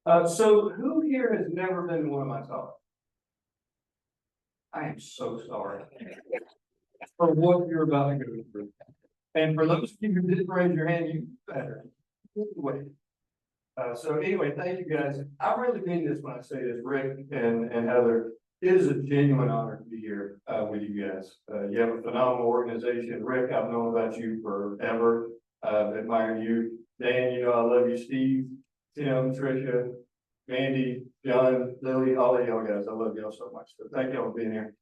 So who here has never been to one of my talks? I am so sorry for what you're about to go through. And for those of you who didn't raise your hand, you better. Anyway. So anyway, thank you guys. I really mean this when I say this, Rick and Heather. It is a genuine honor to be here with you guys. You have a phenomenal organization. Rick, I've known about you forever. Admire you. Dan, you know I love you. Steve, Tim, Tricia, Mandy, John, Lily, all of y'all guys. I love y'all so much. So thank y'all for being here.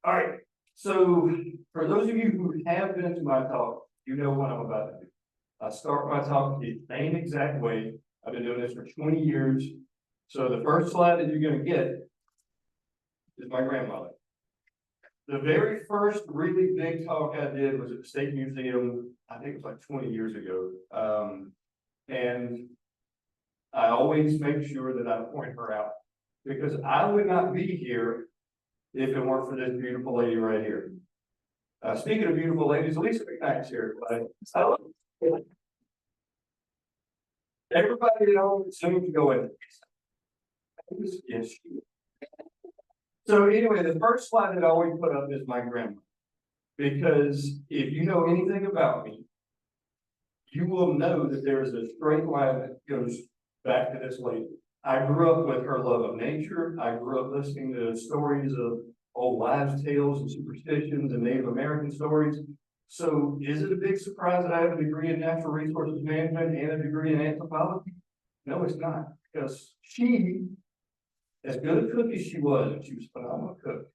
All right. So for those of you who have been to my talk, you know what I'm about to do. I start my talk the same exact way. I've been doing this for 20 years. So the first slide that you're going to get is my grandmother. The very first really big talk I did was at the State Museum. I think it was like 20 years ago. And I always make sure that I point her out because I would not be here if it weren't for this beautiful lady right here. Speaking of beautiful ladies, Lisa McKnight's here. Everybody at home seems to go in. Yes. So anyway, the first slide that I always put up is my grandma. Because if you know anything about me, you will know that there is a straight line that goes back to this lady. I grew up with her love of nature. I grew up listening to stories of old wives' tales and superstitions and Native American stories. So is it a big surprise that I have a degree in natural resources management and a degree in anthropology? No, it's not, because she, as good a cook as she was, and she was a phenomenal cook,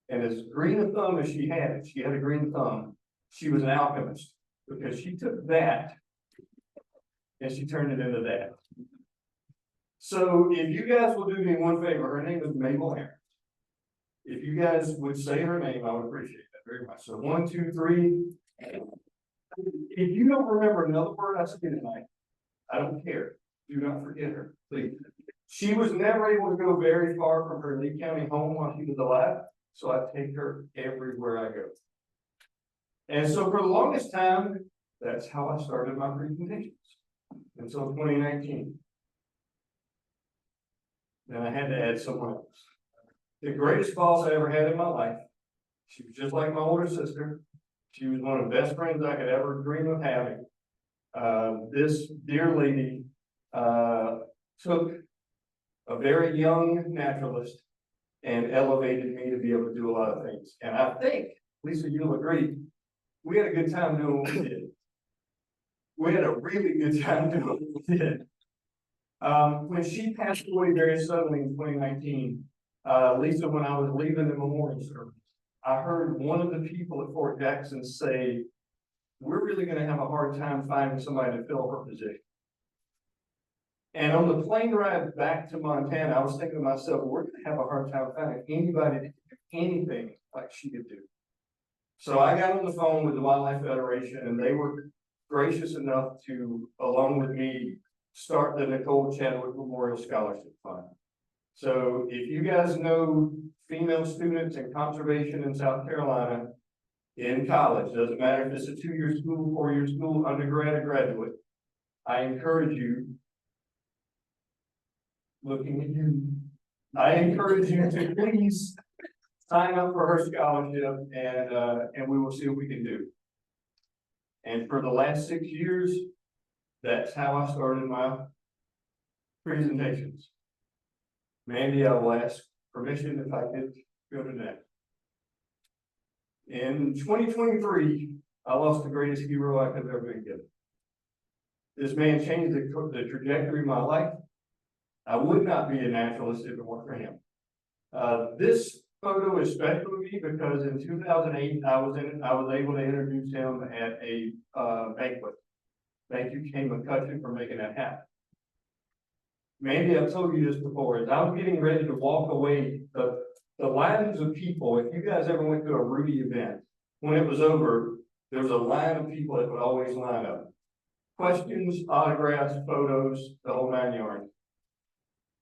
and as green a thumb as she had a green thumb, she was an alchemist, because she took that and she turned it into that. So if you guys will do me one favor, her name is Mabel Arrants. If you guys would say her name, I would appreciate that very much. So 1, 2, 3. If you don't remember another word I said tonight, I don't care. Do not forget her, please. She was never able to go very far from her Lee County home while she was alive, so I take her everywhere I go. And so for the longest time, that's how I started my presentations until 2019. Then I had to add someone else. The greatest boss I ever had in my life. She was just like my older sister. She was one of the best friends I could ever dream of having. This dear lady took a very young naturalist and elevated me to be able to do a lot of things. And I think, Lisa, you'll agree, we had a good time doing what we did. We had a really good time doing what we did. When she passed away very suddenly in 2019, Lisa, when I was leaving the memorial service, I heard one of the people at Fort Jackson say, we're really going to have a hard time finding somebody to fill her position. And on the plane ride back to Montana, I was thinking to myself, we're going to have a hard time finding anybody to do anything like she could do. So I got on the phone with the Wildlife Federation, and they were gracious enough to, along with me, start the Nicole Chadwick Memorial Scholarship Fund. So if you guys know female students in conservation in South Carolina in college, doesn't matter if it's a 2-year school, 4-year school, undergrad or graduate, I encourage you, looking at you, I encourage you to please sign up for her scholarship and we will see what we can do. And for the last 6 years, that's how I started my presentations. Mandy, I will ask permission if I could go to next. In 2023, I lost the greatest hero I could have ever been given. This man changed the trajectory of my life. I would not be a naturalist if it weren't for him. This photo is special to me because in 2008, I was able to introduce him at a banquet. Thank you, King McCutcheon, for making that happen. Mandy, I've told you this before, as I was getting ready to walk away, the lines of people, if you guys ever went to a Rudy event, when it was over, there was a line of people that would always line up. Questions, autographs, photos, the whole 9 yards.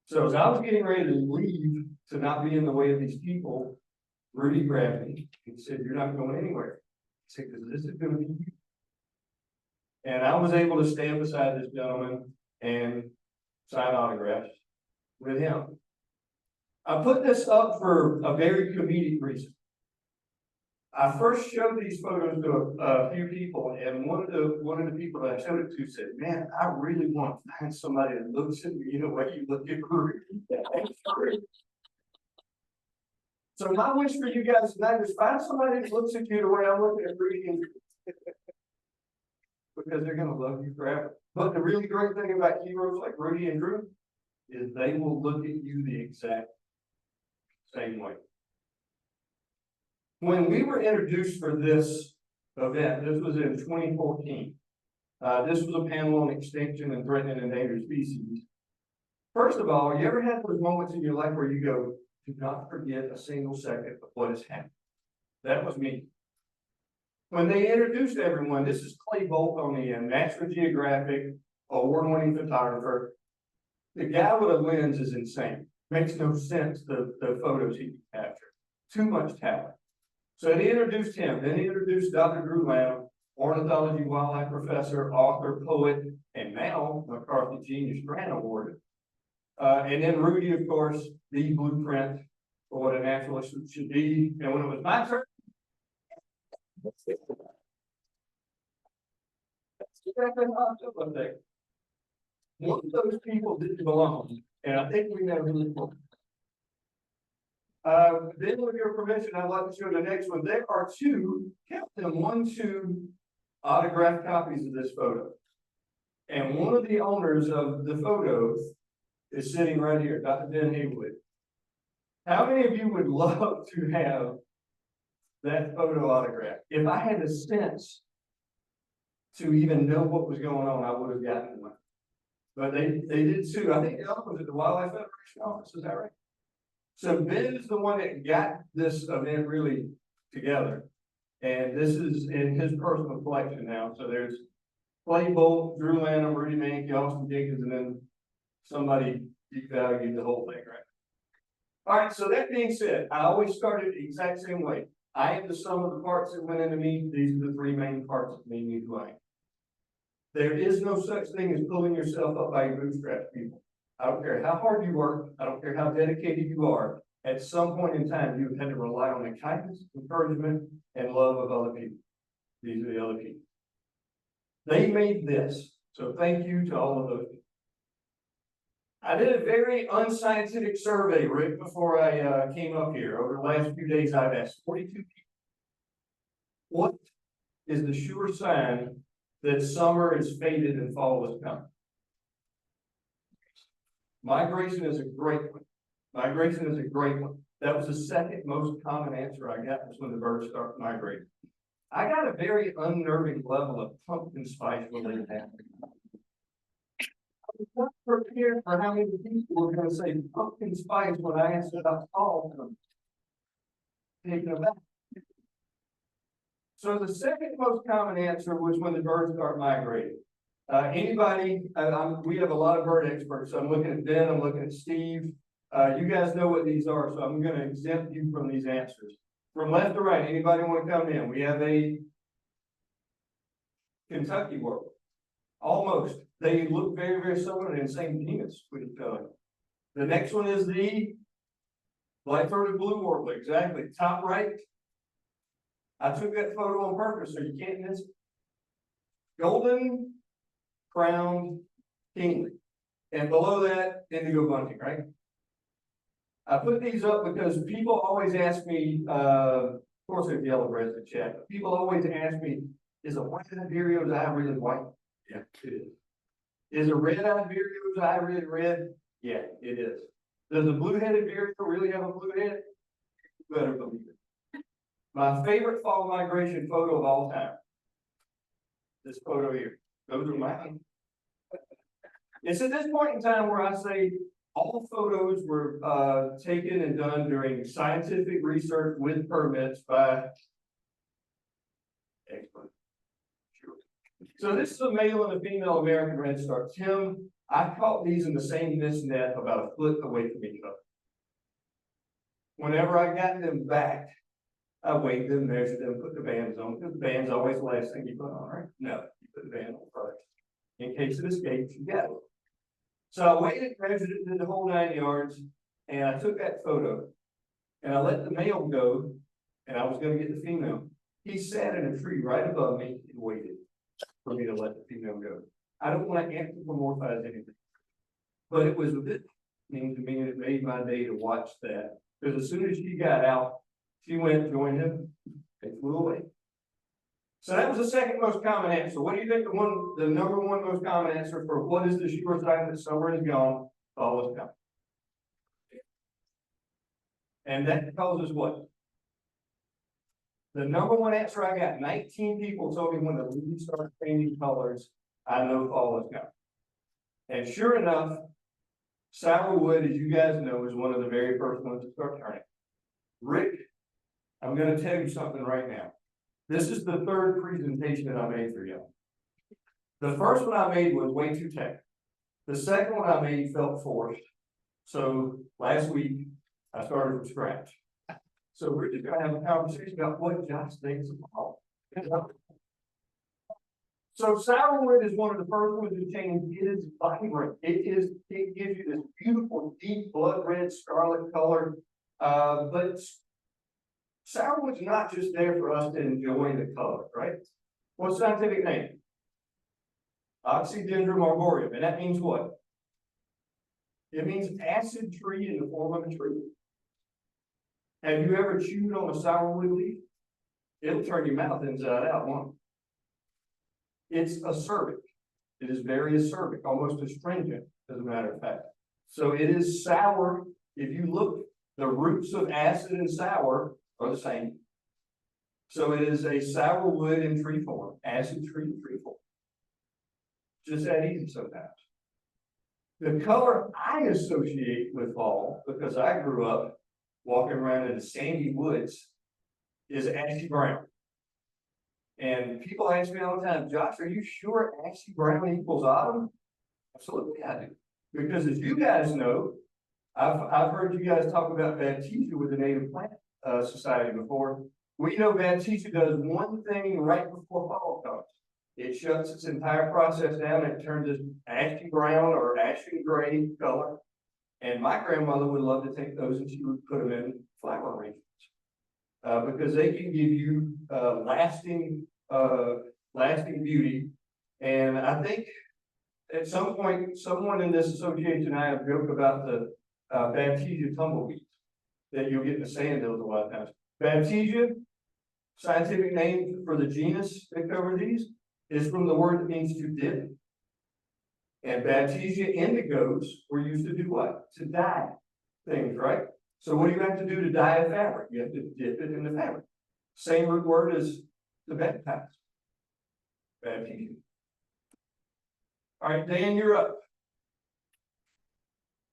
So as I was getting ready to leave to not be in the way of these people, Rudy grabbed me and said, you're not going anywhere. He said, because this is going to be you. And I was able to stand beside this gentleman and sign autographs. with him. I put this up for a very comedic reason. I first showed these photos to a few people, and one of the people that I showed it to said, "Man, I really want to find somebody that looks at me, what you look at Rudy." So my wish for you guys tonight is find somebody that looks at you the way I'm looking at Rudy, because they're going to love you forever. But the really great thing about heroes like Rudy and Drew is they will look at you the exact same way. When we were introduced for this event, this was in 2014. This was a panel on extinction and threatened and endangered species. First of all, you ever had those moments in your life where you go, do not forget a single second of what has happened? That was me. When they introduced everyone, this is Clay Bolt on the end, National Geographic, award-winning photographer. The guy with a lens is insane. Makes no sense, the photos he can capture. Too much talent. So they introduced him. Then he introduced Dr. Drew Lamb, ornithology, wildlife professor, author, poet, and now McCarthy Genius Grant Award. And then Rudy, of course, the blueprint for what a naturalist should be. And when it was my turn, one of those people didn't belong, and I think we know who it was. Then with your permission, I'd like to show the next one. There are two, count them, two autographed copies of this photo. And one of the owners of the photo is sitting right here, Dr. Ben Haywood. How many of you would love to have that photo autograph? If I had the sense to even know what was going on, I would have gotten one. But they did too. I think the other was at the Wildlife Federation office, is that right? So Ben is the one that got this event really together. And this is in his personal collection now. So there's Clay Bolt, Drew Lanham, Rudy Mankey, Austin Jenkins, and then somebody devalued the whole thing, right? All right, so that being said, I always started the exact same way. I am the sum of the parts that went into me. These are the three main parts that made me who I am. There is no such thing as pulling yourself up by your bootstraps, people. I don't care how hard you work. I don't care how dedicated you are. At some point in time, you've had to rely on the kindness, encouragement, and love of other people. These are the other people. They made this. So thank you to all of those people. I did a very unscientific survey right before I came up here. Over the last few days, I've asked 42 people, what is the sure sign that summer is faded and fall is coming? Migration is a great one. Migration is a great one. That was the second most common answer I got, was when the birds start migrating. I got a very unnerving level of pumpkin spice related happening. I was not prepared for how many people were going to say pumpkin spice when I asked about fall. Taken aback. So the second most common answer was when the birds start migrating. Anybody, we have a lot of bird experts. So I'm looking at Ben, I'm looking at Steve. You guys know what these are, so I'm going to exempt you from these answers. From left to right, anybody want to come in? We have a Kentucky warbler. Almost. They look very, very similar in the same genus with each other. The next one is the black-throated blue warbler. Exactly. Top right. I took that photo on purpose, so you can't miss it. Golden crowned kinglet. And below that, indigo bunting, right? I put these up because people always ask me, of course there's yellow breads in chat, but people always ask me, is a white-eyed vireo's eye really white? Yeah, it is. Is a red-eyed vireo's eye really red? Yeah, it is. Does a blue-headed vireo really have a blue head? You better believe it. My favorite fall migration photo of all time. This photo here. Those are mine. It's at this point in time where I say all photos were taken and done during scientific research with permits by experts. Sure. So this is a male and a female American redstart. Tim, I caught these in the same nest net about a foot away from each other. Whenever I got them back, I weighed them, measured them, put the bands on, because the band's always the last thing you put on, right? No, you put the band on first. In case it escapes, you got it. So I waited, measured it, did the whole 9 yards, and I took that photo, and I let the male go, and I was gonna get the female. He sat in a tree right above me and waited for me to let the female go. I don't want to anthropomorphize anything, but it was a bit mean to me, and it made my day to watch that. Because as soon as she got out, she went and joined him, and flew away. So that was the second most common answer. What do you think the number one most common answer for what is the sure sign that summer is gone? Fall is coming. And that tells us what? The number one answer I got, 19 people told me when the leaves start changing colors, I know fall is coming. And sure enough, sourwood, as you guys know, is one of the very first ones to start turning. Rick, I'm going to tell you something right now. This is the third presentation that I made for you. The first one I made was way too technical. The second one I made felt forced. So last week, I started from scratch. So we're just going to have a conversation about what Josh thinks about. So sourwood is one of the first ones to change. It is vibrant. It gives you this beautiful, deep blood red scarlet color. But sourwood's not just there for us to enjoy the color, right? What's the scientific name? Oxydendrum arboreum. And that means what? It means acid tree in the form of a tree. Have you ever chewed on a sourwood leaf? It'll turn your mouth inside out, won't it? It's acerbic. It is very acerbic, almost astringent, as a matter of fact. So it is sour. If you look, the roots of acid and sour are the same. So it is a sour wood in tree form, acid tree in tree form. Just that easy sometimes. The color I associate with fall, because I grew up walking around in the sandy woods, is ashy brown. And people ask me all the time, Josh, are you sure ashy brown equals autumn? Absolutely, I do. Because as you guys know, I've heard you guys talk about Baptisia with the Native Plant Society before. We know Baptisia does one thing right before fall comes. It shuts its entire process down and it turns this ashy brown or ashy gray color. And my grandmother would love to take those and she would put them in flower arrangements. Because they can give you lasting beauty. And I think at some point, someone in this association and I have joked about the Baptisia tumbleweeds that you'll get in the sand hills a lot of times. Baptisia, scientific name for the genus that cover these, is from the word that means to dip. And Baptisia indigos were used to do what? To dye things, right? So what do you have to do to dye a fabric? You have to dip it in the fabric. Same root word as to baptize. Baptisia. All right, Dan, you're up.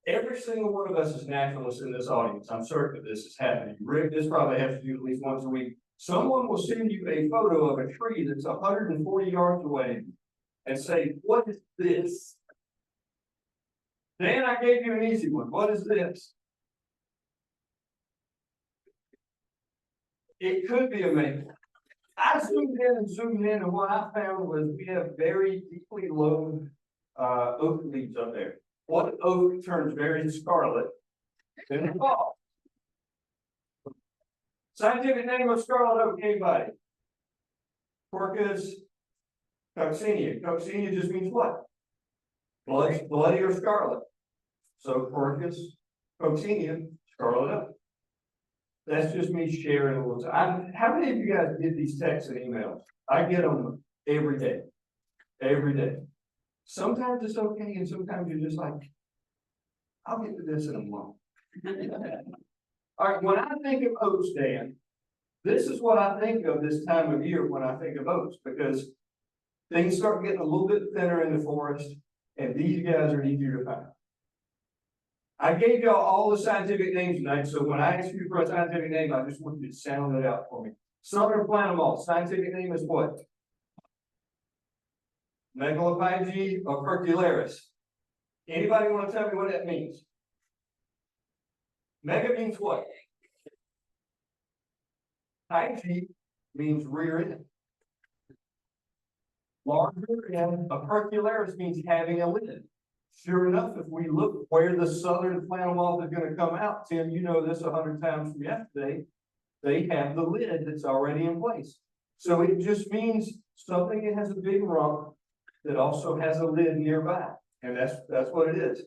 Every single one of us is naturalists in this audience. I'm certain that this is happening. Rick, this probably has to do at least once a week. Someone will send you a photo of a tree that's 140 yards away and say, what is this? Dan, I gave you an easy one. What is this? It could be a maple. I zoomed in, and what I found was we have very deeply lobed oak leaves up there. What oak turns very scarlet in the fall? Scientific name of scarlet oak, anybody? Quercus coccinea. Coccinea just means what? Bloody or scarlet. So Quercus coccinea, scarlet oak. That's just me sharing a little. How many of you guys get these texts and emails? I get them every day. Every day. Sometimes it's okay, and sometimes you're just like, I'll get to this in a month. All right, when I think of oats, Dan, this is what I think of this time of year when I think of oats, because things start getting a little bit thinner in the forest, and these guys are easier to find. I gave y'all all the scientific names tonight, so when I ask you for a scientific name, I just want you to sound it out for me. Southern Plantamalt, scientific name is what? Megalopyge opercularis. Anybody want to tell me what that means? Mega means what? Pyge means rear end. Larger, and opercularis means having a lid. Sure enough, if we look where the southern flannel moth is gonna come out, Tim, you know this 100 times from yesterday, they have the lid that's already in place. So it just means something that has a big rump that also has a lid nearby, and that's what it is.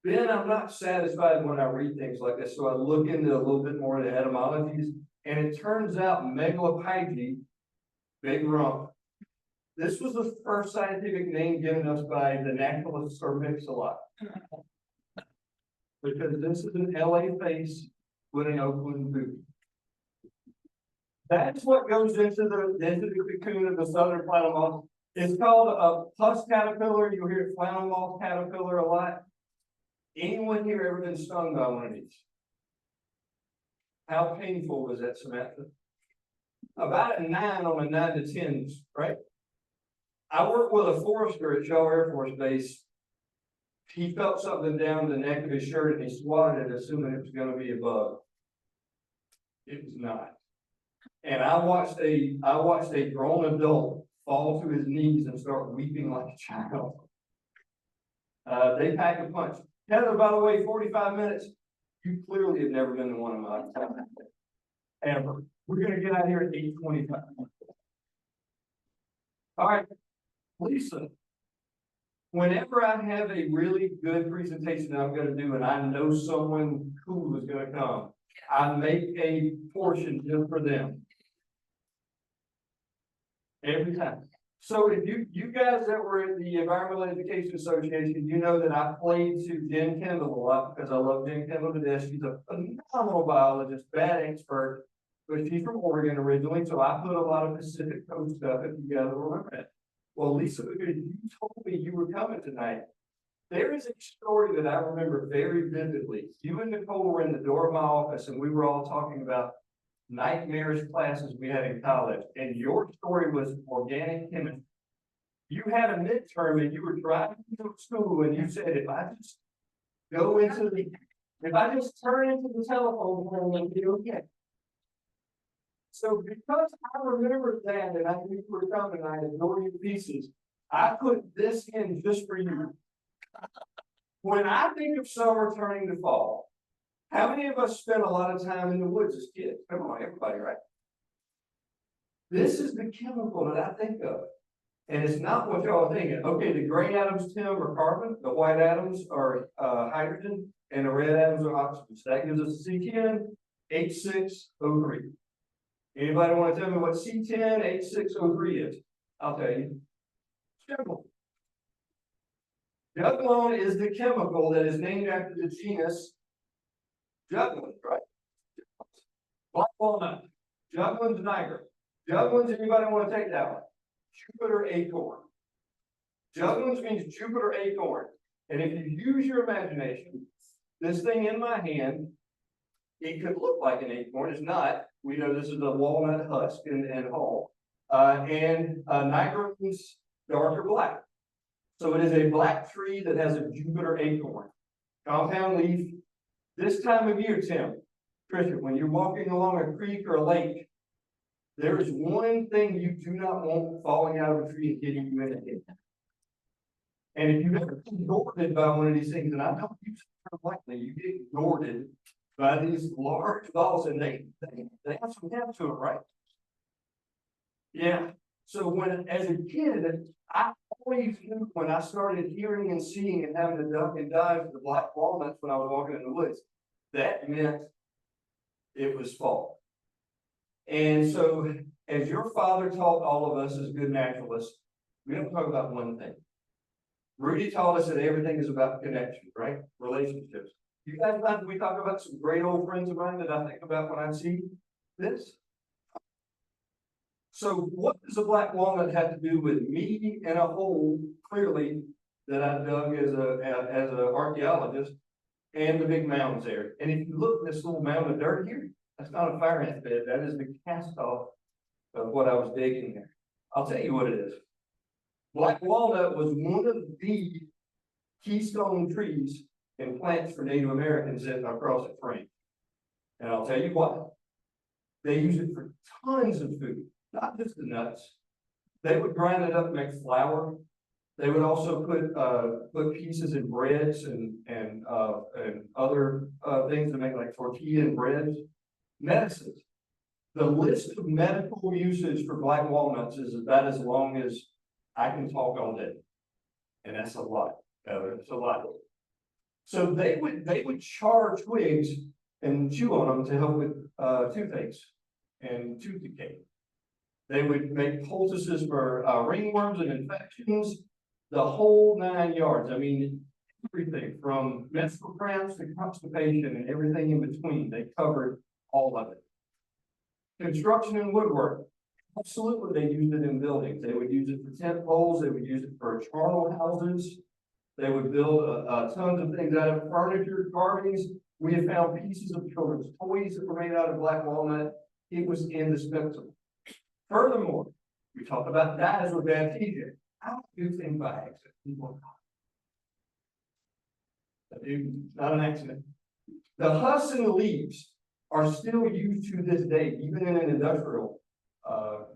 Then I'm not satisfied when I read things like this, so I look into a little bit more of the etymologies, and it turns out megalopyge, big rump. This was the first scientific name given us by the naturalist Sir Mix-a-Lot. Because this is an LA face with an Oakland boot. That's what goes into the cocoon of the southern flannel moth. It's called a pus caterpillar. You'll hear flannel moth caterpillar a lot. Anyone here ever been stung by one of these? How painful was that, Samantha? About a 9 on a 9 to 10, right? I worked with a forester at Shaw Air Force Base. He felt something down the neck of his shirt and he swatted it, assuming it was going to be a bug. It was not. And I watched a grown adult fall to his knees and start weeping like a child. They pack a punch. Heather, by the way, 45 minutes. You clearly have never been to one of mine. Ever. We're going to get out here at 8:25. All right, Lisa. Whenever I have a really good presentation that I'm going to do and I know someone cool is going to come, I make a portion just for them. Every time. So if you guys that were at the Environmental Education Association, you know that I played to Jen Kendall a lot because I love Jen Kendall to death. She's a phenomenal biologist, bad expert, but she's from Oregon originally, so I put a lot of Pacific Coast stuff, if you guys remember it. Well, Lisa, because you told me you were coming tonight, there is a story that I remember very vividly. You and Nicole were in the door of my office and we were all talking about nightmarish classes we had in college, and your story was organic chemistry. You had a midterm and you were driving to school and you said, if I just turn into the telephone pole and be okay. So because I remembered that and I knew you were coming, I adored you to pieces, I put this in just for you. When I think of summer turning to fall, how many of us spent a lot of time in the woods as kids? Come on, everybody, right? This is the chemical that I think of. And it's not what y'all are thinking. Okay, the gray atoms, Tim, are carbon, the white atoms are hydrogen, and the red atoms are oxygen. So that gives us C10, H6O3. Anybody want to tell me what C10, H6O3 is? I'll tell you. Juglone. Juglone is the chemical that is named after the genus Juglone, right? Black walnut. Juglone's niger. Juglone's, anybody want to take that one? Jupiter acorn. Juglone's means Jupiter acorn. And if you use your imagination, this thing in my hand, it could look like an acorn. It's not. We know this is a walnut husk and hull. Niger's darker black. So it is a black tree that has a Jupiter acorn. Compound leaf. This time of year, Tim, Trisha, when you're walking along a creek or a lake, there is one thing you do not want falling out of a tree and hitting you in the head. And if you've ever been gored by one of these things, and I don't use it lightly, you get gored by these large balls, and they have some depth to it, right? Yeah. So as a kid, I always knew when I started hearing and seeing and having to duck and dive for the black walnuts when I was walking in the woods, that meant it was fall. And so, as your father taught all of us as good naturalists, we don't talk about one thing. Rudy taught us that everything is about connection, right? Relationships. You guys mind we talk about some great old friends of mine that I think about when I see this? So what does a black walnut have to do with me and a hole, clearly, that I dug as an archaeologist, and the big mounds there? And if you look at this little mound of dirt here, that's not a fire ant bed. That is the cast off of what I was digging there. I'll tell you what it is. Black walnut was one of the keystone trees and plants for Native Americans across the frame. And I'll tell you what, they use it for tons of food, not just the nuts. They would grind it up to make flour. They would also put pieces in breads and other things to make like tortilla and breads. Medicines. The list of medical usage for black walnuts is about as long as I can talk all day. And that's a lot. It's a lot. So they would char twigs and chew on them to help with toothaches and tooth decay. They would make poultices for ringworms and infections, the whole 9 yards. I mean, everything from menstrual cramps to constipation and everything in between. They covered all of it. Construction and woodwork. Absolutely, they used it in buildings. They would use it for tent poles. They would use it for charnel houses. They would build tons of things out of furniture, carvings. We have found pieces of children's toys that were made out of black walnut. It was indispensable. Furthermore, we talk about dyes with baptisia. I don't do things by accident. Not an accident. The husks and the leaves are still used to this day, even in an industrial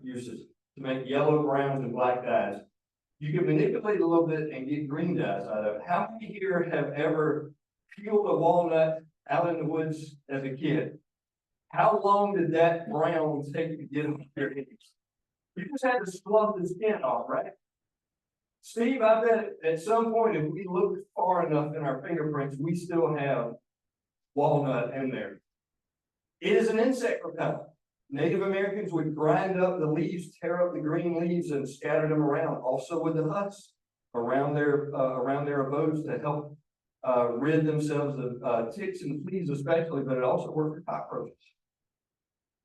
uses, to make yellow, browns, and black dyes. You can manipulate a little bit and get green dyes out of it. How many here have ever peeled a walnut out in the woods as a kid? How long did that brown take to get on your hands? You just had to slough the skin off, right? Steve, I bet at some point, if we look far enough in our fingerprints, we still have walnut in there. It is an insect repellent. Native Americans would grind up the leaves, tear up the green leaves, and scatter them around. Also with the husks around their abodes to help rid themselves of ticks and fleas, especially. But it also works for cockroaches.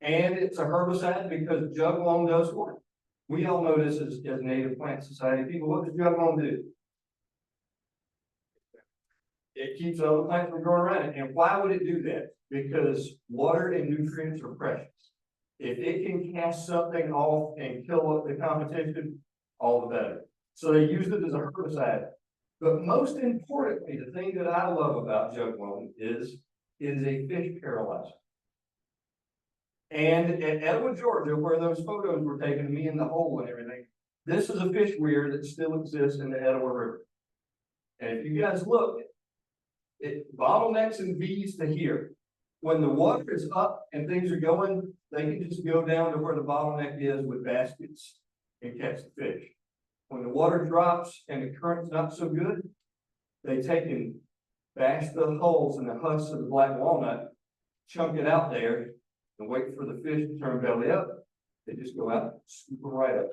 And it's a herbicide because juglone does what? We all know this as Native Plant Society people. What does juglone do? It keeps other plants from growing around it. And why would it do that? Because water and nutrients are precious. If it can cast something off and kill up the competition, all the better. So they used it as a herbicide. But most importantly, the thing that I love about juglone is it is a fish paralyzer. And at Etowah, Georgia, where those photos were taken of me in the hole and everything, this is a fish weir that still exists in the Etowah River. And if you guys look, it bottlenecks and V's to here. When the water is up and things are going, they can just go down to where the bottleneck is with baskets and catch the fish. When the water drops and the current's not so good, they take and bash the holes in the husks of the black walnut, chunk it out there, and wait for the fish to turn belly up. They just go out, scoop them right up.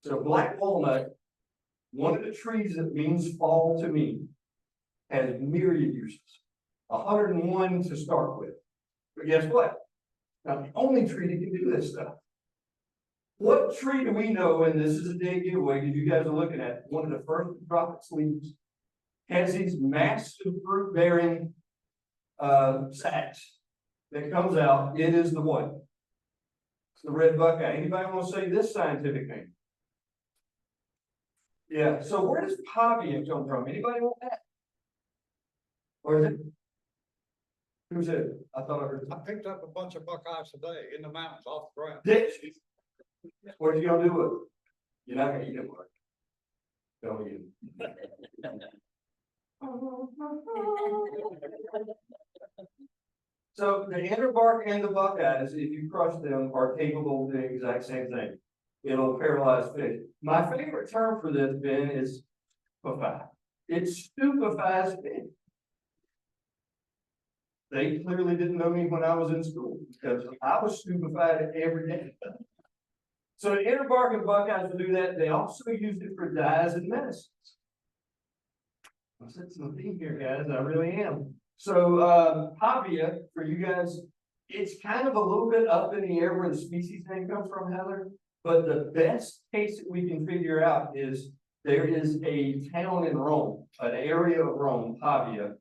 So black walnut, one of the trees that means fall to me, has myriad uses. 101 to start with. But guess what? Not the only tree that can do this stuff. What tree do we know, and this is a dead giveaway because you guys are looking at one of the first to drop its leaves, has these massive fruit-bearing sacs that comes out. It is the what? It's the red buckeye. Anybody want to say this scientific name? Yeah, so where does poppy come from? Anybody want that? Or is it? Who said it? I thought I heard. I picked up a bunch of buckeyes today in the mountains off the ground. Did you? What are you gonna do with it? You're not gonna eat it, Mark. Don't eat it. So the inner bark and the buckeyes, if you crush them, are capable of doing the exact same thing. It'll paralyze fish. My favorite term for this, Ben, is stupefy. It stupefies fish. They clearly didn't know me when I was in school because I was stupefied every day. So the inner bark and buckeyes will do that. They also use it for dyes and medicines. I'm sensing a theme here, guys. I really am. So Pavia, for you guys, it's kind of a little bit up in the air where the species name comes from, Heather. But the best case that we can figure out is there is a town in Rome, an area of Rome, Pavia.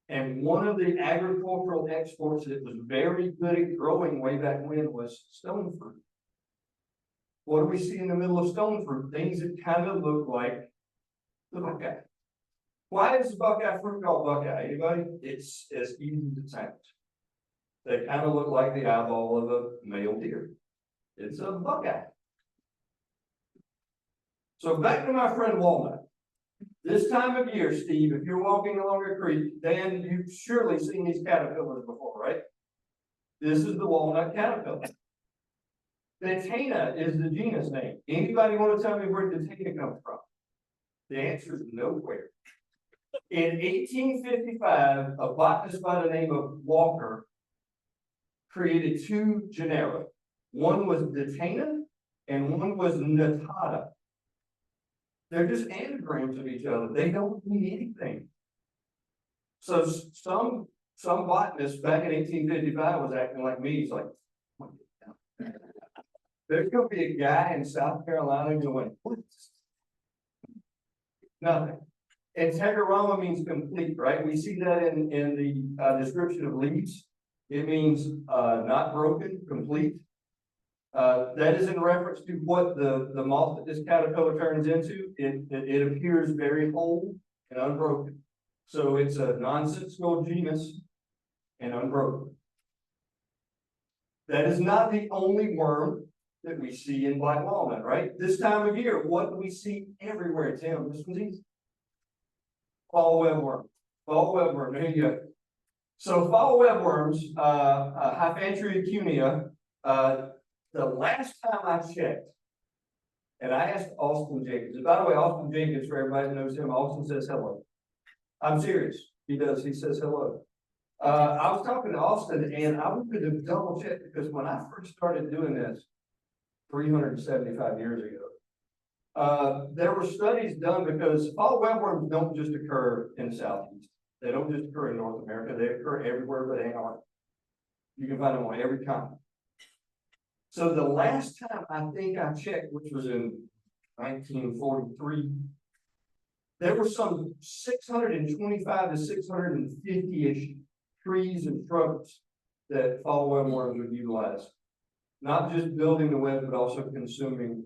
And one of the agricultural exports that was very good at growing way back when was stone fruit. What do we see in the middle of stone fruit? Things that kind of look like the buckeye. Why is the buckeye fruit called buckeye? Anybody? It's as easy as it sounds. They kind of look like the eyeball of a male deer. It's a buckeye. So back to my friend Walnut. This time of year, Steve, if you're walking along a creek, Dan, you've surely seen these caterpillars before, right? This is the walnut caterpillar. Datena is the genus name. Anybody want to tell me where Datena comes from? The answer is nowhere. In 1855, a botanist by the name of Walker created two genera. One was Datena and one was Natata. They're just anagrams of each other. They don't mean anything. So some botanist back in 1855 was acting like me. He's like, there's going to be a guy in South Carolina going, what? Nothing. Integrarama means complete, right? We see that in the description of leaves. It means not broken, complete. That is in reference to what the moth that this caterpillar turns into. It appears very whole and unbroken. So it's a nonsensical genus and unbroken. That is not the only worm that we see in black walnut, right? This time of year, what do we see everywhere, Tim? This one's easy. Fall webworm. Fall webworm, there you go. So fall webworms, Hyphanthria cunea, the last time I checked, and I asked Austin Jacobs, and by the way, Austin Jacobs, for everybody that knows him, Austin says hello. I'm serious. He does. He says hello. I was talking to Austin, and I wanted to double check because when I first started doing this 375 years ago, there were studies done because fall webworms don't just occur in the Southeast. They don't just occur in North America. They occur everywhere but Antarctica. You can find them on every continent. So the last time I think I checked, which was in 1943, there were some 625 to 650-ish trees and shrubs that fall webworms would utilize. Not just building the web, but also consuming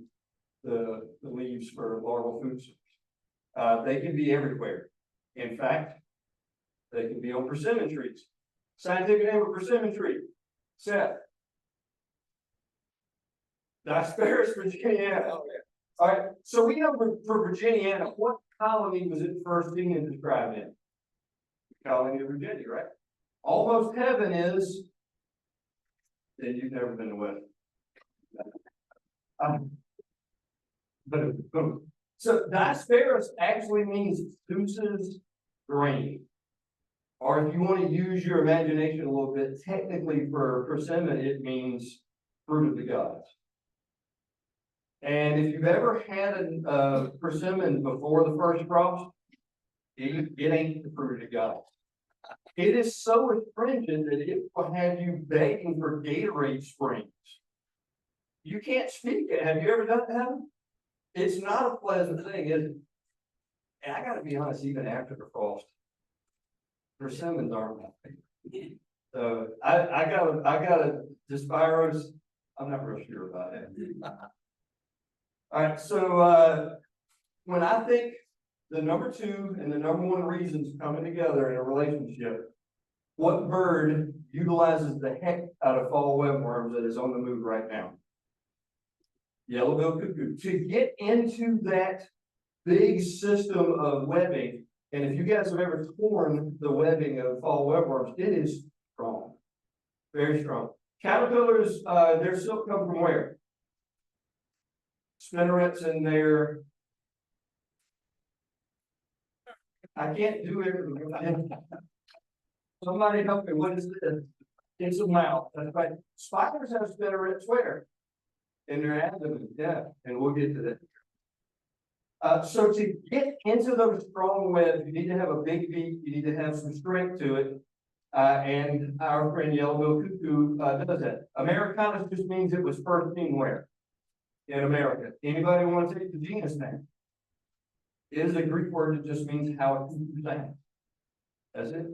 the leaves for larval food source. They can be everywhere. In fact, they can be on persimmon trees. Scientific name of persimmon tree, Sept. Disperus virginiana. All right, so we know for Virginiana, what colony was it first seen and described in? The colony of Virginia, right? Almost heaven is, and you've never been to West. So Disperus actually means Zeus's grain. Or if you want to use your imagination a little bit, technically for persimmon, it means fruit of the gods. And if you've ever had a persimmon before the first frost, it ain't the fruit of the gods. It is so astringent that it will have you begging for Gatorade springs. You can't speak it. Have you ever done that? It's not a pleasant thing, is it? And I gotta be honest, even after the frost, persimmons aren't my favorite. So I gotta Disperos, I'm not real sure about it. All right, so when I think the number two and the number one reasons coming together in a relationship, what bird utilizes the heck out of fall webworms that is on the move right now? Yellow-billed cuckoo. To get into that big system of webbing, and if you guys have ever torn the webbing of fall webworms, it is strong, very strong. Caterpillars, their silk come from where? Spinnerets in there. I can't do everything. Somebody help me. What is this? It's a mouth. That's right. Spiders have spinnerets where? In their abdomen. Yeah, and we'll get to that. So to get into those strong webs, you need to have a big beak. You need to have some strength to it. And our friend yellow-billed cuckoo does that. Americanus just means it was first seen where? In America. Anybody want to take the genus name? It is a Greek word that just means how a cuckoo sounds. That's it.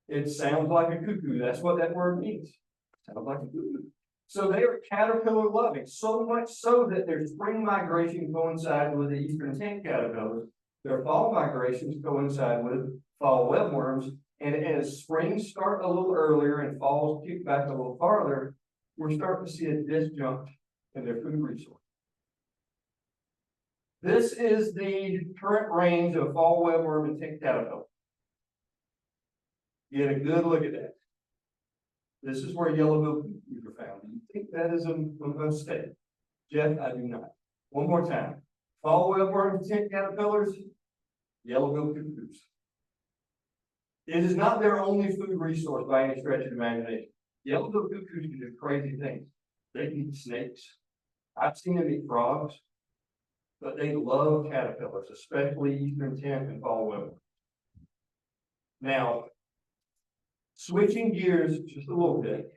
It sounds like a cuckoo. That's what that word means. Sounds like a cuckoo. So they are caterpillar loving, so much so that their spring migration coincides with the eastern tent caterpillars. Their fall migrations coincide with fall webworms. And as springs start a little earlier and falls kick back a little farther, we're starting to see a disjunct in their food resource. This is the current range of fall webworm and tick caterpillar. Get a good look at that. This is where yellow-billed cuckoos are found. Do you think that is a mistake? Jeff, I do not. One more time. Fall webworm and tick caterpillars, yellow-billed cuckoos. It is not their only food resource by any stretch of the imagination. Yellow-billed cuckoos can do crazy things. They can eat snakes. I've seen them eat frogs, but they love caterpillars, especially eastern tint and fall webworm. Now, switching gears just a little bit.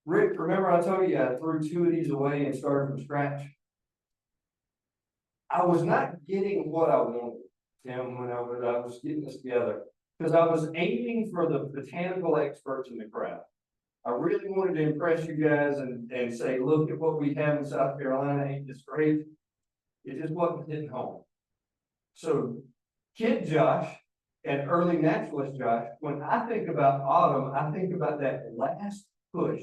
Rick, remember I told you I threw 2 of these away and started from scratch? I was not getting what I wanted, Tim, when I was getting this together, because I was aiming for the botanical experts in the crowd. I really wanted to impress you guys and say, look at what we have in South Carolina, ain't this great? It just wasn't hitting home. So, Kid Josh and early naturalist Josh, when I think about autumn, I think about that last push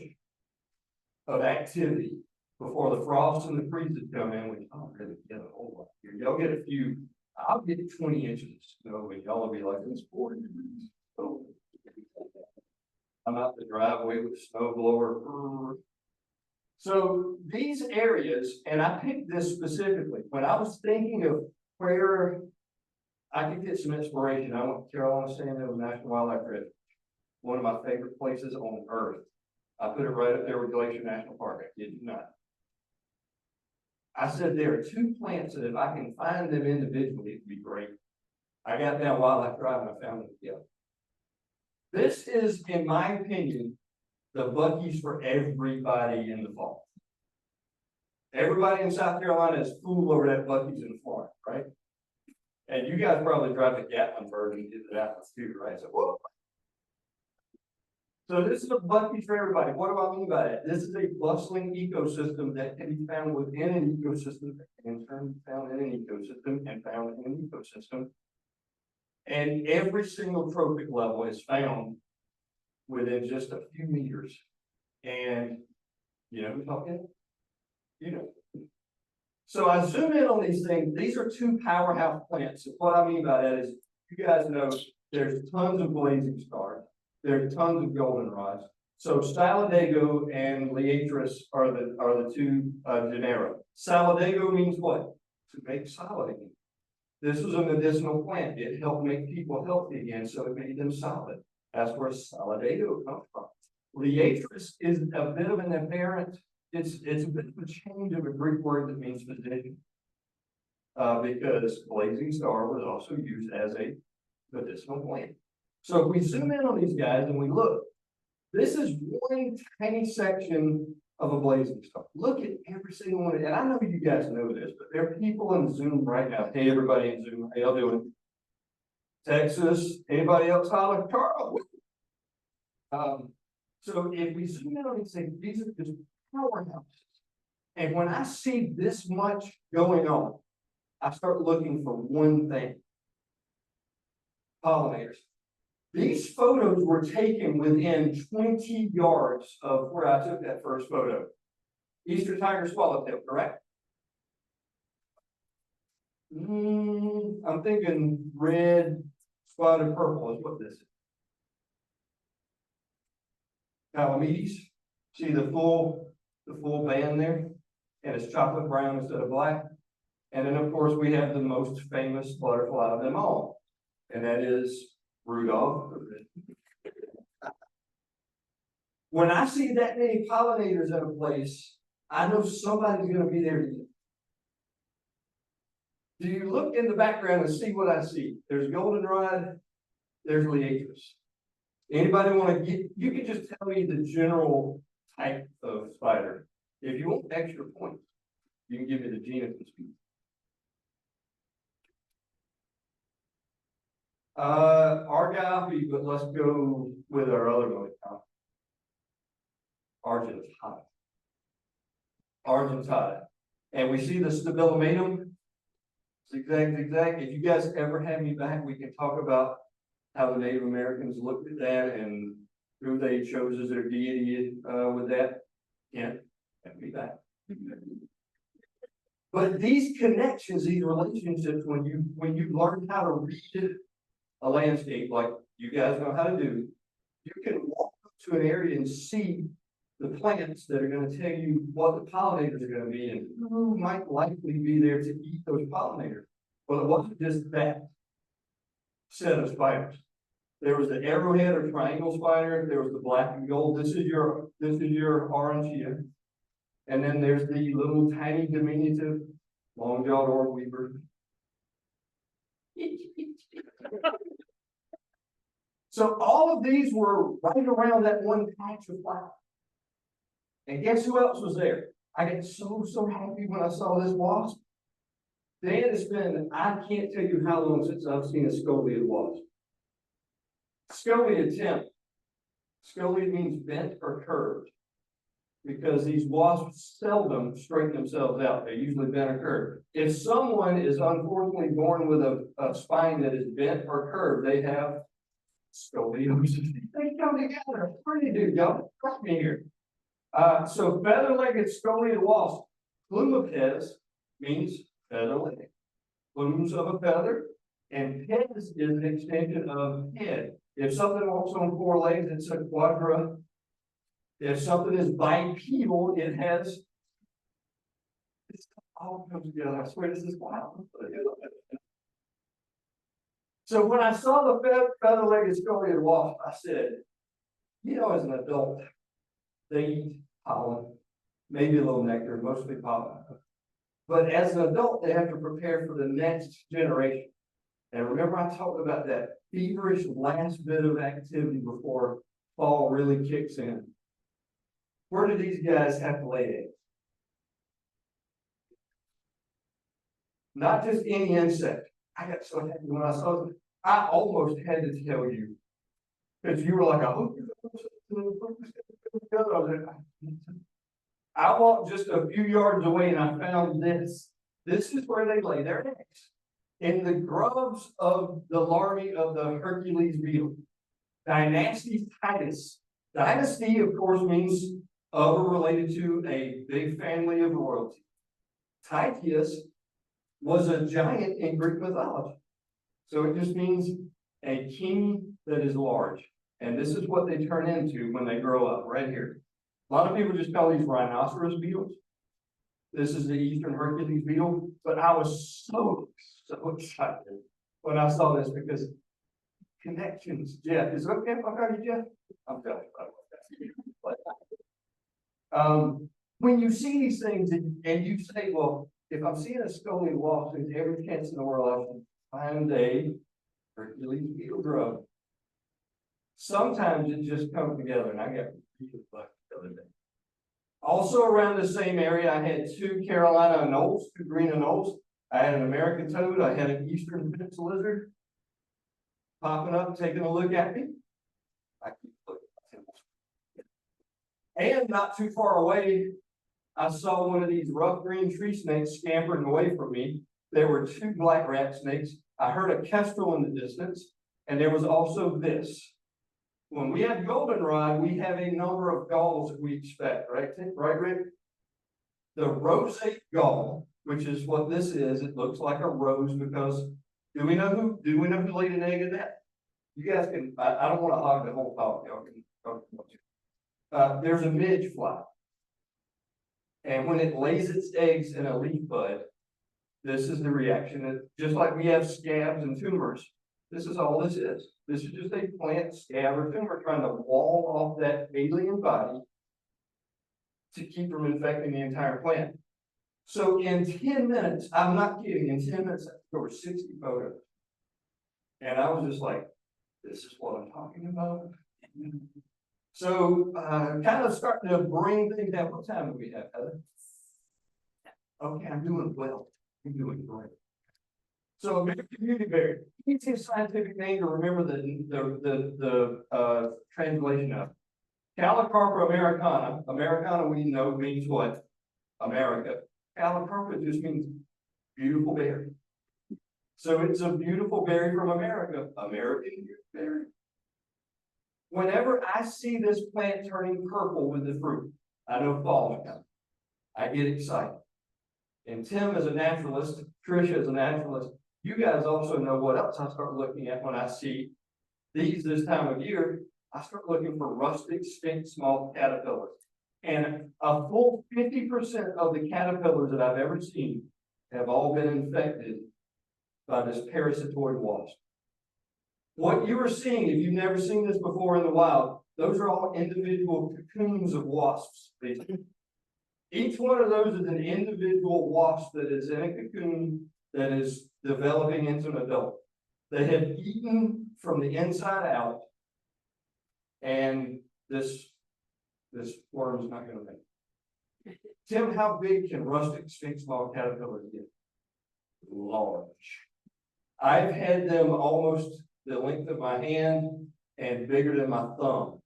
of activity before the frost and the freezes come in, which I don't really get a whole lot here. Y'all get a few, I'll get 20 inches, you know, and y'all will be like, it's 40 degrees. So, I'm out the driveway with a snow blower. So these areas, and I picked this specifically, when I was thinking of where I could get some inspiration, I went to Carolina San Diego National Wildlife Refuge, one of my favorite places on earth. I put it right up there with Glacier National Park, I kid you not. I said there are 2 plants that if I can find them individually, it'd be great. I got down Wildlife Drive and I found them together. This is, in my opinion, the Buc-ee's for everybody in the fall. Everybody in South Carolina is fool over that Buc-ee's in Florida, right? And you guys probably drive the Gatlinburg and get it out too, right? So, whoa. So this is a Buc-ee's for everybody. What do I mean by that? This is a bustling ecosystem that can be found within an ecosystem, that can in turn be found in an ecosystem and found in an ecosystem. And every single trophic level is found within just a few meters. And you know who's talking? You know. So I zoom in on these things. These are 2 powerhouse plants. And what I mean by that is, you guys know there's tons of blazing stars. There's tons of goldenrods. So Stylodago and Liatris are the 2 genera. Stylodago means what? To make solid again. This was a medicinal plant. It helped make people healthy again, so it made them solid. That's where Stylodago comes from. Liatris is a bit of an apparent, it's a bit of a change of a Greek word that means physician. Because blazing star was also used as a medicinal plant. So if we zoom in on these guys and we look, this is one tiny section of a blazing star. Look at every single one. And I know you guys know this, but there are people in Zoom right now. Hey, everybody in Zoom, how y'all doing? Texas, anybody else holler? Carl. So if we zoom in on these things, these are just powerhouses. And when I see this much going on, I start looking for one thing. Pollinators. These photos were taken within 20 yards of where I took that first photo. Eastern tiger swallowtail, correct? I'm thinking red, spotted purple is what this is. Palamedes, see the full band there? And it's chocolate brown instead of black. And then of course we have the most famous butterfly of them all. And that is Rudolph. When I see that many pollinators in a place, I know somebody's going to be there to eat. Do you look in the background and see what I see? There's goldenrod, there's Liatris. Anybody want to get, you can just tell me the general type of spider. If you want extra points, you can give me the genus and species. Argyle, but let's go with our other one. Argentata. Argentata. And we see the stabilomatum. Zigzag. If you guys ever have me back, we can talk about how the Native Americans looked at that and who they chose as their deity with that. Yeah, have me back. But these connections, these relationships, when you learn how to read a landscape like you guys know how to do, you can walk up to an area and see the plants that are going to tell you what the pollinators are going to be and who might likely be there to eat those pollinators. Well, it wasn't just that set of spiders. There was the arrowhead or triangle spider. There was the black and gold. This is your orange here. And then there's the little tiny diminutive long-jawed orb weaver. So all of these were right around that one patch of flower. And guess who else was there? I got so happy when I saw this wasp. Dan, it's been, I can't tell you how long since I've seen a scoliated wasp. Scoliated temp. Scoliated means bent or curved. Because these wasps seldom straighten themselves out. They're usually bent or curved. If someone is unfortunately born with a spine that is bent or curved, they have scoliosis. They come together. What do you do, y'all? Trust me here. So feather-legged scoliated wasp, plumipes means feather-legged. Plumes of a feather, and pes is an extension of head. If something walks on four legs, it's a quadra. If something is bipedal, it has. This all comes together. I swear this is wild. So when I saw the feather-legged scoliated wasp, I said, you know, as an adult, they eat pollen, maybe a little nectar, mostly pollen. But as an adult, they have to prepare for the next generation. And remember, I talked about that feverish last bit of activity before fall really kicks in. Where do these guys have to lay eggs? Not just any insect. I got so happy when I saw it. I almost had to tell you. Because you were like, I hope I walked just a few yards away and I found this. This is where they lay their eggs. In the grubs of the larvae of the Hercules beetle. Dynasty Titus. Dynasty, of course, means of or related to a big family of royalty. Titius was a giant in Greek mythology. So it just means a king that is large. And this is what they turn into when they grow up, right here. A lot of people just call these rhinoceros beetles. This is the Eastern Hercules beetle. But I was so excited when I saw this because connections, Jeff. Is it okay if I call you Jeff? I'm telling you. When you see these things and you say, well, if I'm seeing a scoliated wasp, there's every chance in the world I can find a Hercules beetle grub. Sometimes it just comes together, and I got really lucky the other day. Also around the same area, I had two Carolina anoles, two green anoles. I had an American toad. I had an Eastern fence lizard popping up, taking a look at me. I keep looking. And not too far away, I saw one of these rough green tree snakes scampering away from me. There were two black rat snakes. I heard a kestrel in the distance, and there was also this. When we have goldenrod, we have a number of galls that we expect, right? Right, Rick? The roseate gall, which is what this is, it looks like a rose because do we know who laid an egg in that? You guys can, I don't want to hog the whole talk, y'all can talk. There's a midge fly. And when it lays its eggs in a leaf bud, this is the reaction. Just like we have scabs and tumors, this is all this is. This is just a plant scab or tumor trying to wall off that alien body to keep from infecting the entire plant. So in 10 minutes, I'm not kidding, in 10 minutes, I took over 60 photos. And I was just like, this is what I'm talking about. So kind of starting to bring things down. What time do we have, Heather? Okay, I'm doing well. I'm doing great. So American beautyberry, easiest scientific name to remember the translation of. Calocarpa americana. Americana we know means what? America. Calocarpa just means beautiful berry. So it's a beautiful berry from America. American beautyberry. Whenever I see this plant turning purple with the fruit, I know fall is coming. I get excited. And Tim is a naturalist, Tricia is a naturalist. You guys also know what else I start looking at when I see these this time of year. I start looking for rustic sphinx moth caterpillars. And a full 50% of the caterpillars that I've ever seen have all been infected by this parasitoid wasp. What you are seeing, if you've never seen this before in the wild, those are all individual cocoons of wasps. Each one of those is an individual wasp that is in a cocoon that is developing into an adult. They have eaten from the inside out, and this worm is not going to make it. Tim, how big can rustic sphinx moth caterpillars get? Large. I've had them almost the length of my hand and bigger than my thumb.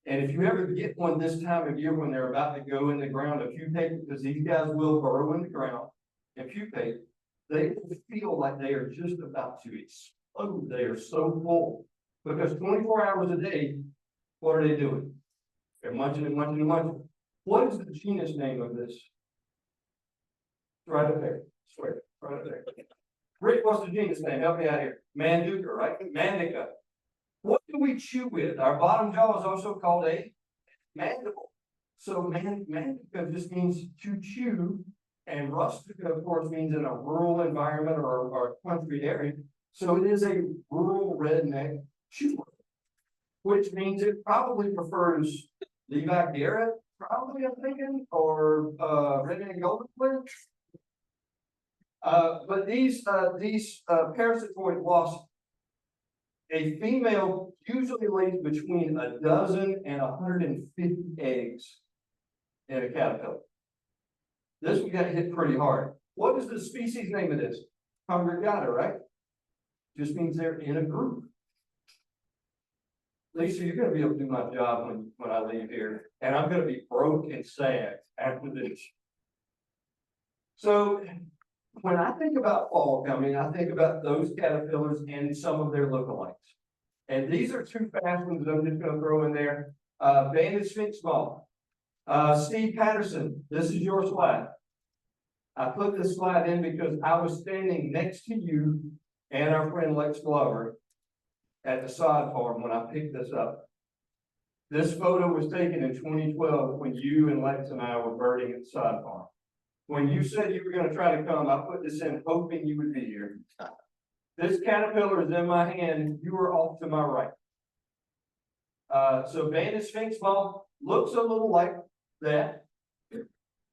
And if you ever get one this time of year when they're about to go in the ground to pupate, because these guys will burrow in the ground and pupate, they will feel like they are just about to explode. They are so full. Because 24 hours a day, what are they doing? They're munching and munching and munching. What is the genus name of this? Right up there. I swear, right up there. Rick, what's the genus name? Help me out here. Manduca, right? Manduca. What do we chew with? Our bottom jaw is also called a mandible. So manduca just means to chew, and rustica, of course, means in a rural environment or a country area. So it is a rural redneck chewer, which means it probably prefers Levi Garrett, probably I'm thinking, or redneck golden flint. But these parasitoid wasps, a female usually lays between a dozen and 150 eggs in a caterpillar. This one got hit pretty hard. What is the species name of this? Congregata, right? Just means they're in a group. Lisa, you're going to be able to do my job when I leave here, and I'm going to be broke and sad after this. So when I think about fall coming, I think about those caterpillars and some of their lookalikes. And these are two fast ones that I'm just going to throw in there. Banded sphinx moth. Steve Patterson, this is your slide. I put this slide in because I was standing next to you and our friend Lex Glover at the sod farm when I picked this up. This photo was taken in 2012 when you and Lex and I were birding at the sod farm. When you said you were going to try to come, I put this in hoping you would be here. This caterpillar is in my hand. You are off to my right. So banded sphinx moth looks a little like that.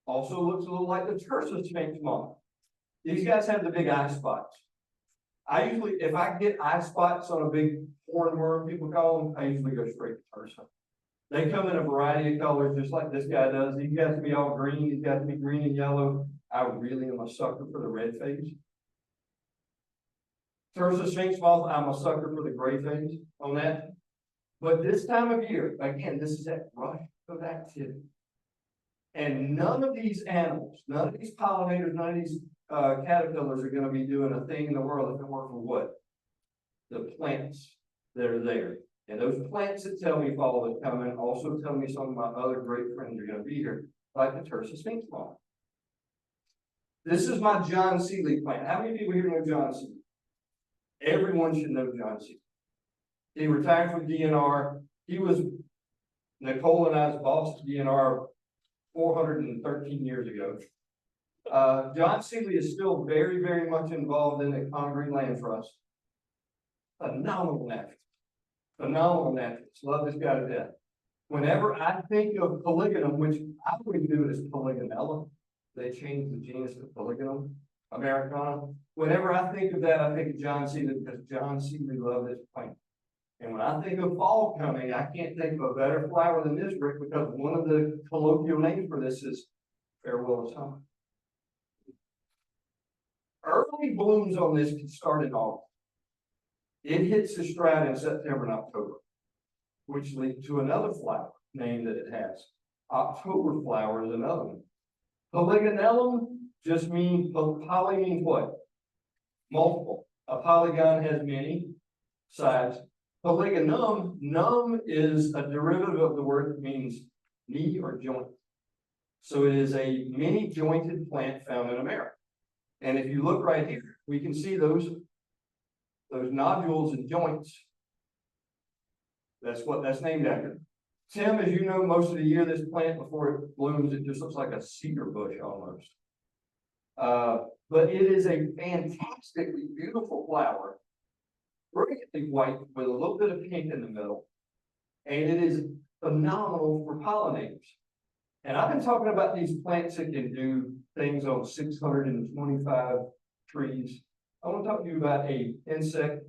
Also looks a little like the tersa sphinx moth. These guys have the big eye spots. I usually, if I get eye spots on a big hornworm, people call them, I usually go straight to tersa. They come in a variety of colors, just like this guy does. These guys can be all green. These guys can be green and yellow. I really am a sucker for the red face. Tersa sphinx moth, I'm a sucker for the gray face on that. But this time of year, again, this is that rush of activity. And none of these animals, none of these pollinators, none of these caterpillars are going to be doing a thing in the world if it weren't for what? The plants that are there. And those plants that tell me fall is coming also tell me some of my other great friends are going to be here, like the tersa sphinx moth. This is my John Seeley plant. How many people here know John Seeley? Everyone should know John Seeley. He retired from DNR. He was Nicole and I's boss at DNR 413 years ago. John Seeley is still very, very much involved in the Concrete Land Trust. Phenomenal naturalist. Phenomenal naturalist. Love this guy to death. Whenever I think of polygonum, which I would do it as polygonella, they changed the genus to polygonum americana. Whenever I think of that, I think of John Seeley because John Seeley loved this plant. And when I think of fall coming, I can't think of a better flower than this, Rick, because one of the colloquial names for this is farewell to summer. Early blooms on this can start in August. It hits the stride in September and October, which leads to another flower name that it has. October flower is another one. Polygonellum just means, poly means what? Multiple. A polygon has many sides. Polygonum, num is a derivative of the word that means knee or joint. So it is a mini jointed plant found in America. And if you look right here, we can see those nodules and joints. That's what that's named after. Tim, as you know, most of the year, this plant, before it blooms, it just looks like a cedar bush almost. But it is a fantastically beautiful flower, brilliantly white with a little bit of pink in the middle. And it is phenomenal for pollinators. And I've been talking about these plants that can do things on 625 trees. I want to talk to you about an insect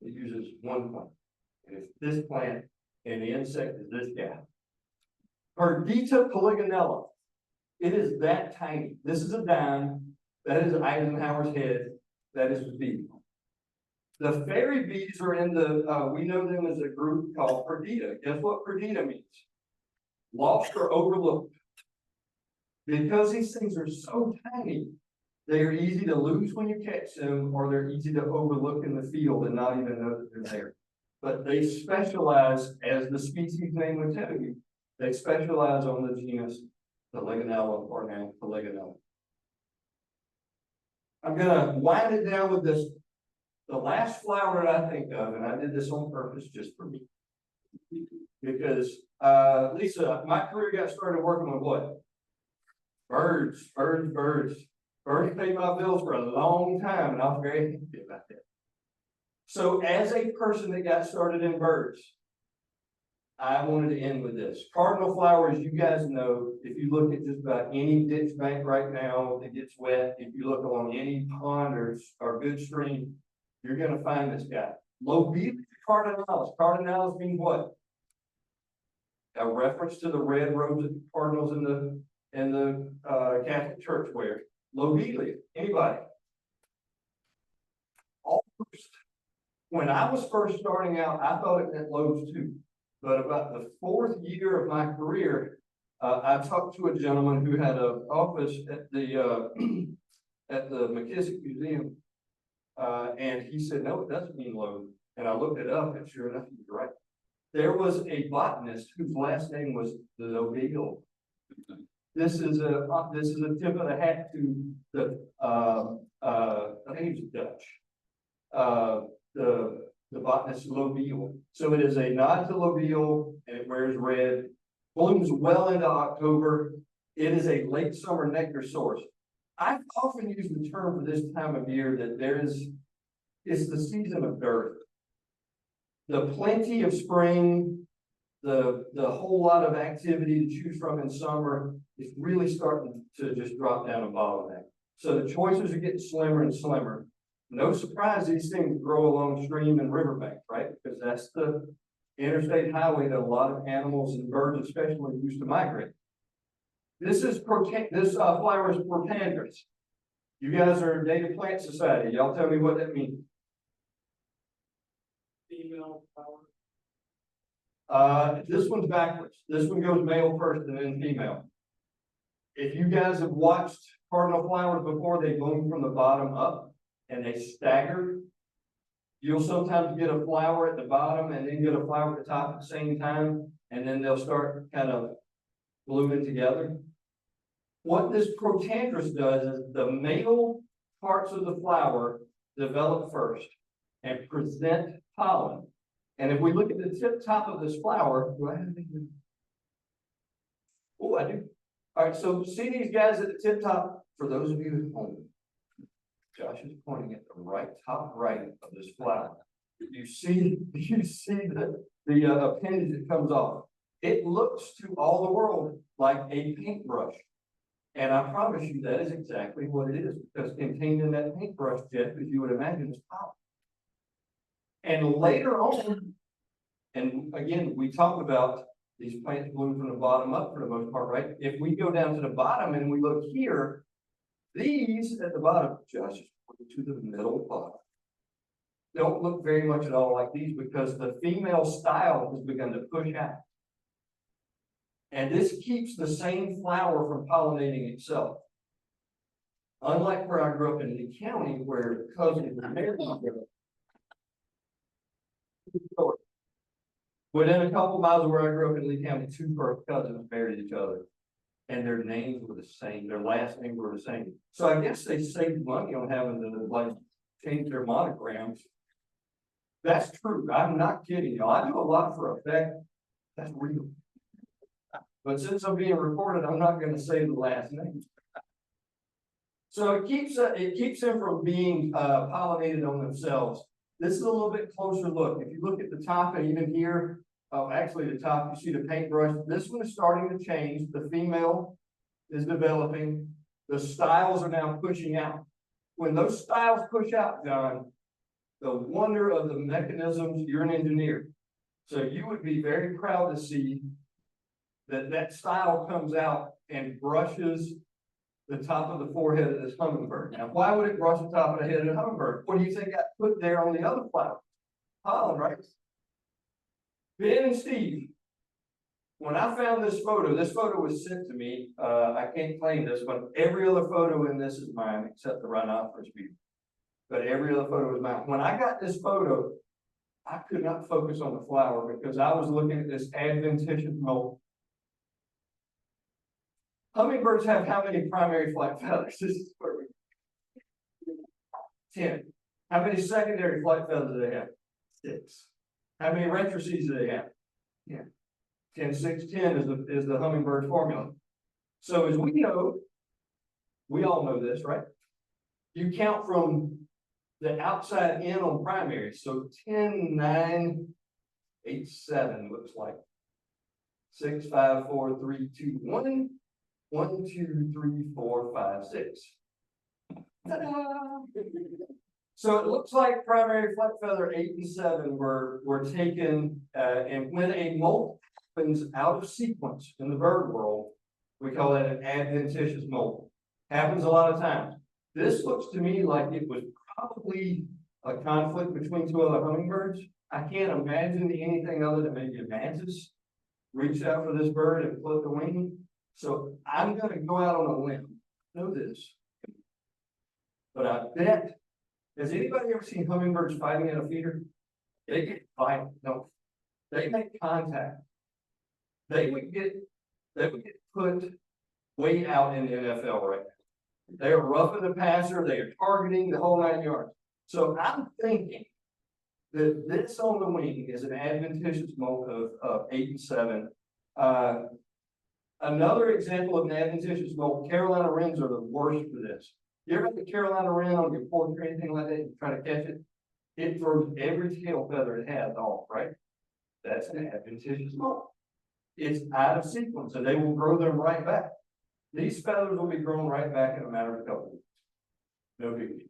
that uses one plant. And it's this plant, and the insect is this guy. Perdita polygonella. It is that tiny. This is a dime. That is Eisenhower's head. That is the bee. The fairy bees are in the, we know them as a group called Perdita. Guess what Perdita means? Lost or overlooked. Because these things are so tiny, they are easy to lose when you catch them, or they're easy to overlook in the field and not even know that they're there. But they specialize, as the species name would tell you, they specialize on the genus Polygonella or now Polygonella. I'm gonna wind it down with this. The last flower that I think of, and I did this on purpose just for me, because Lisa, my career got started working with what? Birds. Birds paid my bills for a long time, and I was very happy about that. So as a person that got started in birds, I wanted to end with this. Cardinal flowers, you guys know, if you look at just about any ditch bank right now that gets wet, if you look along any pond or good stream, you're going to find this guy. Lobelia cardinalis. Cardinalis means what? A reference to the red robes that the cardinals in the Catholic Church wear. Lobelia. Anybody? Almost. When I was first starting out, I thought it meant lobes too. But about the 4th year of my career, I talked to a gentleman who had an office at the McKissick Museum, and he said, "No, it doesn't mean lobe." And I looked it up, and sure enough, he was right. There was a botanist whose last name was Lobel. This is a tip of the hat to the I think it's Dutch. The botanist Lobel. So it is a nod to Lobel, and it wears red. Blooms well into October. It is a late summer nectar source. I've often used the term for this time of year that it's the season of dearth. The plenty of spring, the whole lot of activity to choose from in summer is really starting to just drop down a bottleneck. So the choices are getting slimmer and slimmer. No surprise these things grow along stream and riverbanks, right? Because that's the interstate highway that a lot of animals and birds especially used to migrate. This flower is Protandrous. You guys are a Native Plant Society. Y'all tell me what that means. Female flower. This one's backwards. This one goes male first and then female. If you guys have watched cardinal flowers before, they bloom from the bottom up and they stagger. You'll sometimes get a flower at the bottom and then get a flower at the top at the same time, and then they'll start kind of blooming together. What this Protandrous does is the male parts of the flower develop first and present pollen. And if we look at the tip top of this flower, do I have anything? Oh, I do. All right, so see these guys at the tip top? For those of you at home, Josh is pointing at the right, top right of this flower. You see the appendage that comes off. It looks to all the world like a paintbrush. And I promise you that is exactly what it is, because contained in that paintbrush jet, as you would imagine, is pollen. And later on, and again, we talk about these plants bloom from the bottom up for the most part, right? If we go down to the bottom and we look here, these at the bottom, Josh is pointing to the middle bottom, don't look very much at all like these because the female style has begun to push out. And this keeps the same flower from pollinating itself. Unlike where I grew up in Lee County, where cousins were married together. Within a couple miles of where I grew up in Lee County, 2 first cousins married each other. and their names were the same, their last names were the same. So I guess they saved money on having to like change their monograms. That's true. I'm not kidding you. I do a lot for effect. That's real. But since I'm being recorded, I'm not going to say the last name. So it keeps them from being pollinated on themselves. This is a little bit closer look. If you look at the top and even here, actually the top, you see the paintbrush. This one is starting to change. The female is developing. The styles are now pushing out. When those styles push out, John, the wonder of the mechanisms, you're an engineer. So you would be very proud to see that that style comes out and brushes the top of the forehead of this hummingbird. Now, why would it brush the top of the head of the hummingbird? What do you think got put there on the other flower? Pollen, right? Ben and Steve, when I found this photo was sent to me. I can't claim this, but every other photo in this is mine except the rhinoceros view. But every other photo is mine. When I got this photo, I could not focus on the flower because I was looking at this adventitious molt. Hummingbirds have how many primary flight feathers? This is where we 10. How many secondary flight feathers do they have? 6. How many rectrices do they have? 10. 10, 6, 10 is the hummingbird formula. So as we know, we all know this, right? You count from the outside in on primary. So 10, 9, 8, 7 looks like 6, 5, 4, 3, 2, 1. 1, 2, 3, 4, 5, 6. Ta-da! So it looks like primary flight feather 8 and 7 were taken, and when a molt happens out of sequence in the bird world, we call that an adventitious molt. Happens a lot of times. This looks to me like it was probably a conflict between two other hummingbirds. I can't imagine anything other than maybe a mantis reached out for this bird and flipped the wing. So I'm going to go out on a limb. Know this. But I bet, has anybody ever seen hummingbirds fighting at a feeder? They get violent. No, they make contact. They would get put way out in the NFL right now. They are roughing the passer. They are targeting the whole 9 yards. So I'm thinking that this on the wing is an adventitious molt of 8 and 7. Another example of an adventitious molt, Carolina wrens are the worst for this. You ever have the Carolina wren on your porch or anything like that and try to catch it? It throws every tail feather it has off, right? That's an adventitious molt. It's out of sequence, and they will grow them right back. These feathers will be grown right back in a matter of a couple of weeks. No big deal.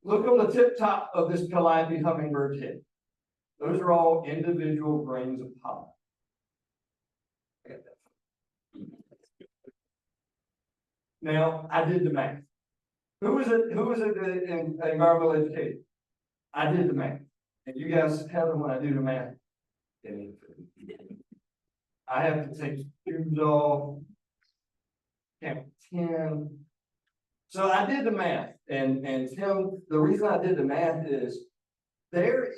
Look on the tip top of this calliope hummingbird's head. Those are all individual grains of pollen. Now, I did the math. Who was it in environmental education? I did the math. And you guys tell them when I do the math. I have to take shoes off, count 10. So I did the math. And Tim, the reason I did the math is there's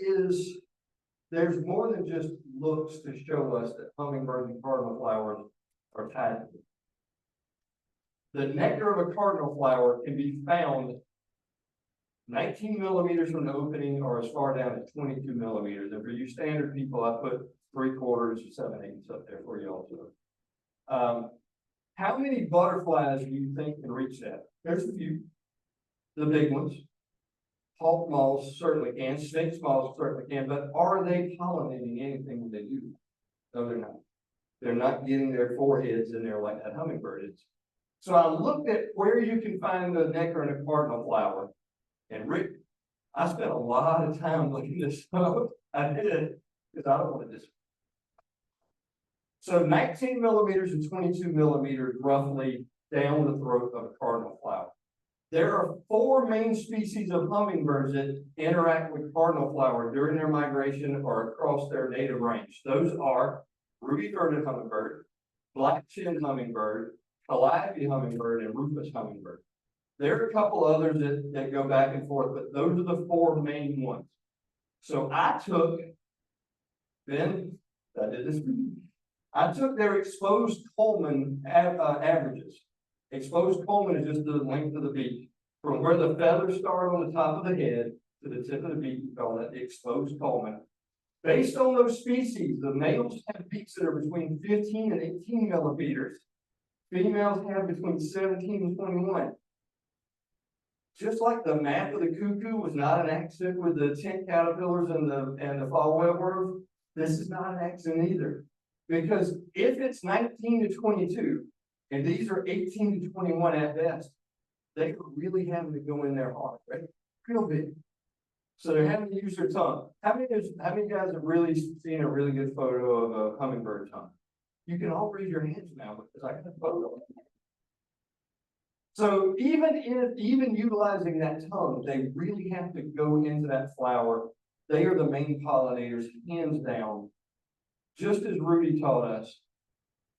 more than just looks to show us that hummingbirds and cardinal flowers are tied. The nectar of a cardinal flower can be found 19 millimeters from the opening or as far down as 22 millimeters. And for you standard people, I put 3/4 or 7/8 up there for you also. How many butterflies do you think can reach that? There's a few. The big ones. Hawk moths certainly can, snake moths certainly can, but are they pollinating anything that they do? No, they're not. They're not getting their foreheads in there like that hummingbird is. So I looked at where you can find the nectar in a cardinal flower. And Rick, I spent a lot of time looking this up. I did, because I don't want to just. So 19 millimeters and 22 millimeters roughly down the throat of a cardinal flower. There are 4 main species of hummingbirds that interact with cardinal flower during their migration or across their native range. Those are ruby-throated hummingbird, black-chinned hummingbird, calliope hummingbird, and rufous hummingbird. There are a couple others that go back and forth, but those are the 4 main ones. So I took, I did this. I took their exposed Coleman averages. Exposed Coleman is just the length of the beak. From where the feathers start on the top of the head to the tip of the beak, we call that the exposed Coleman. Based on those species, the males have beaks that are between 15 and 18 millimeters. Females have between 17 and 21. Just like the map of the cuckoo was not an accident with the tent caterpillars and the fall webworms, this is not an accident either. Because if it's 19 to 22, and these are 18 to 21 at best, they are really having to go in there hard, right? Real big. So they're having to use their tongue. How many guys have really seen a really good photo of a hummingbird tongue? You can all raise your hands now because I got a photo. So even utilizing that tongue, they really have to go into that flower. They are the main pollinators, hands down. Just as Rudy taught us,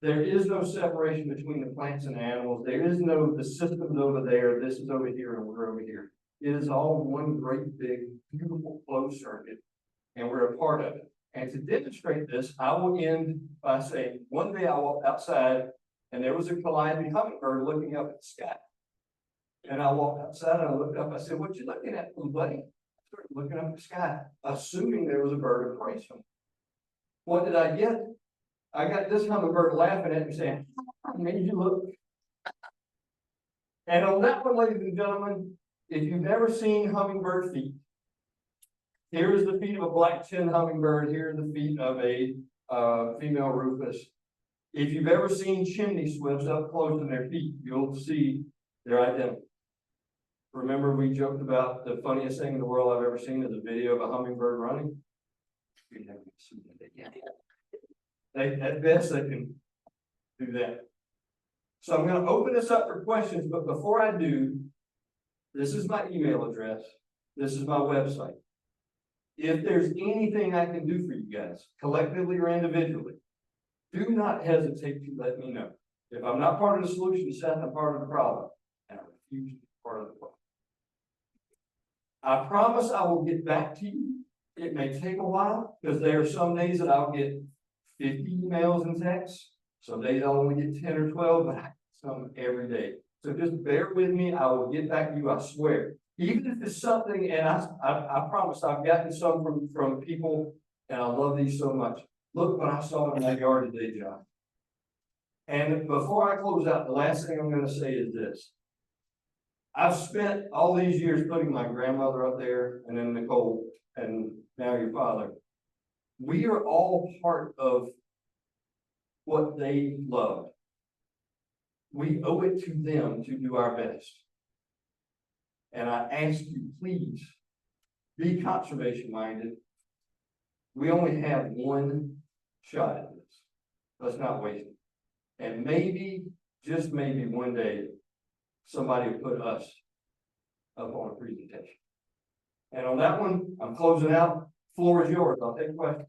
there is no separation between the plants and animals. There is no, the system's over there, this is over here, and we're over here. It is all one great big, beautiful closed circuit, and we're a part of it. And to demonstrate this, I will end by saying, one day I walked outside, and there was a calliope hummingbird looking up at the sky. And I walked outside, and I looked up, I said, "What you looking at, little buddy?" I started looking up at the sky, assuming there was a bird of prey somewhere. What did I get? I got this hummingbird laughing at me saying, "I made you look." And on that one, ladies and gentlemen, if you've never seen hummingbird feet, here is the feet of a black-chinned hummingbird. Here are the feet of a female rufous. If you've ever seen chimney swifts up close to their feet, you'll see they're identical. Remember, we joked about the funniest thing in the world I've ever seen is a video of a hummingbird running. At best, they can do that. So I'm going to open this up for questions, but before I do, this is my email address. This is my website. If there's anything I can do for you guys, collectively or individually, do not hesitate to let me know. If I'm not part of the solution, Seth, I'm part of the problem, and I refuse to be part of the problem. I promise I will get back to you. It may take a while, because there are some days that I'll get 50 emails and texts. Some days I'll only get 10 or 12, but I get some every day. So just bear with me. I will get back to you, I swear. Even if it's something, and I promise I've gotten some from people, and I love these so much. Look what I saw in that yard today, John. And before I close out, the last thing I'm going to say is this. I've spent all these years putting my grandmother up there, and then Nicole, and now your father. We are all part of what they love. We owe it to them to do our best. And I ask you, please, be conservation minded. We only have one shot at this. Let's not waste it. And maybe, just maybe one day, somebody will put us up on a presentation. And on that one, I'm closing out. Floor is yours. I'll take questions.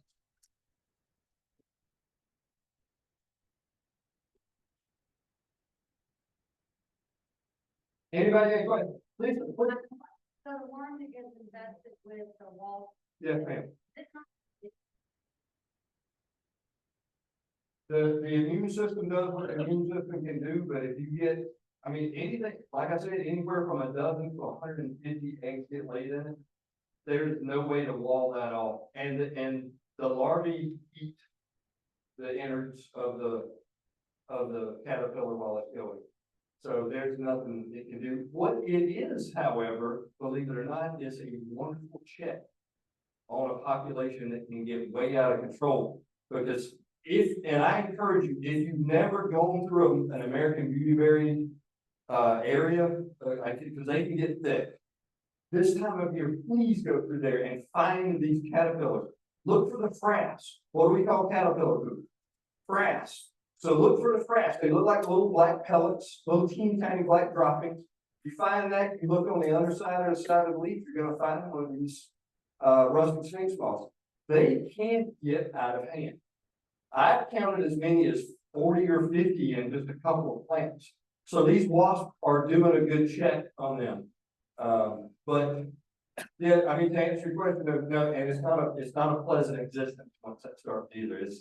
Anybody have any questions? Please. So the one that gets invested with the wall. Yes, ma'am. The immune system does what the immune system can do, but if you get, I mean, anything, like I said, anywhere from a dozen to 150 eggs get laid in it, there's no way to wall that off. And the larvae eat the innards of the caterpillar while it's going. So there's nothing it can do. What it is, however, believe it or not, is a wonderful check on a population that can get way out of control. Because and I encourage you, if you've never gone through an American beautyberry area, because they can get thick, this time of year, please go through there and find these caterpillars. Look for the frass. What do we call caterpillar poop? Frass. So look for the frass. They look like little black pellets, little teeny tiny black droppings. If you find that, you look on the underside or the side of the leaf, you're going to find one of these rustic snake moths. They can't get out of hand. I've counted as many as 40 or 50 in just a couple of plants. So these wasps are doing a good check on them. But yeah, I mean, to answer your question, no, and it's not a pleasant existence once that starts either. It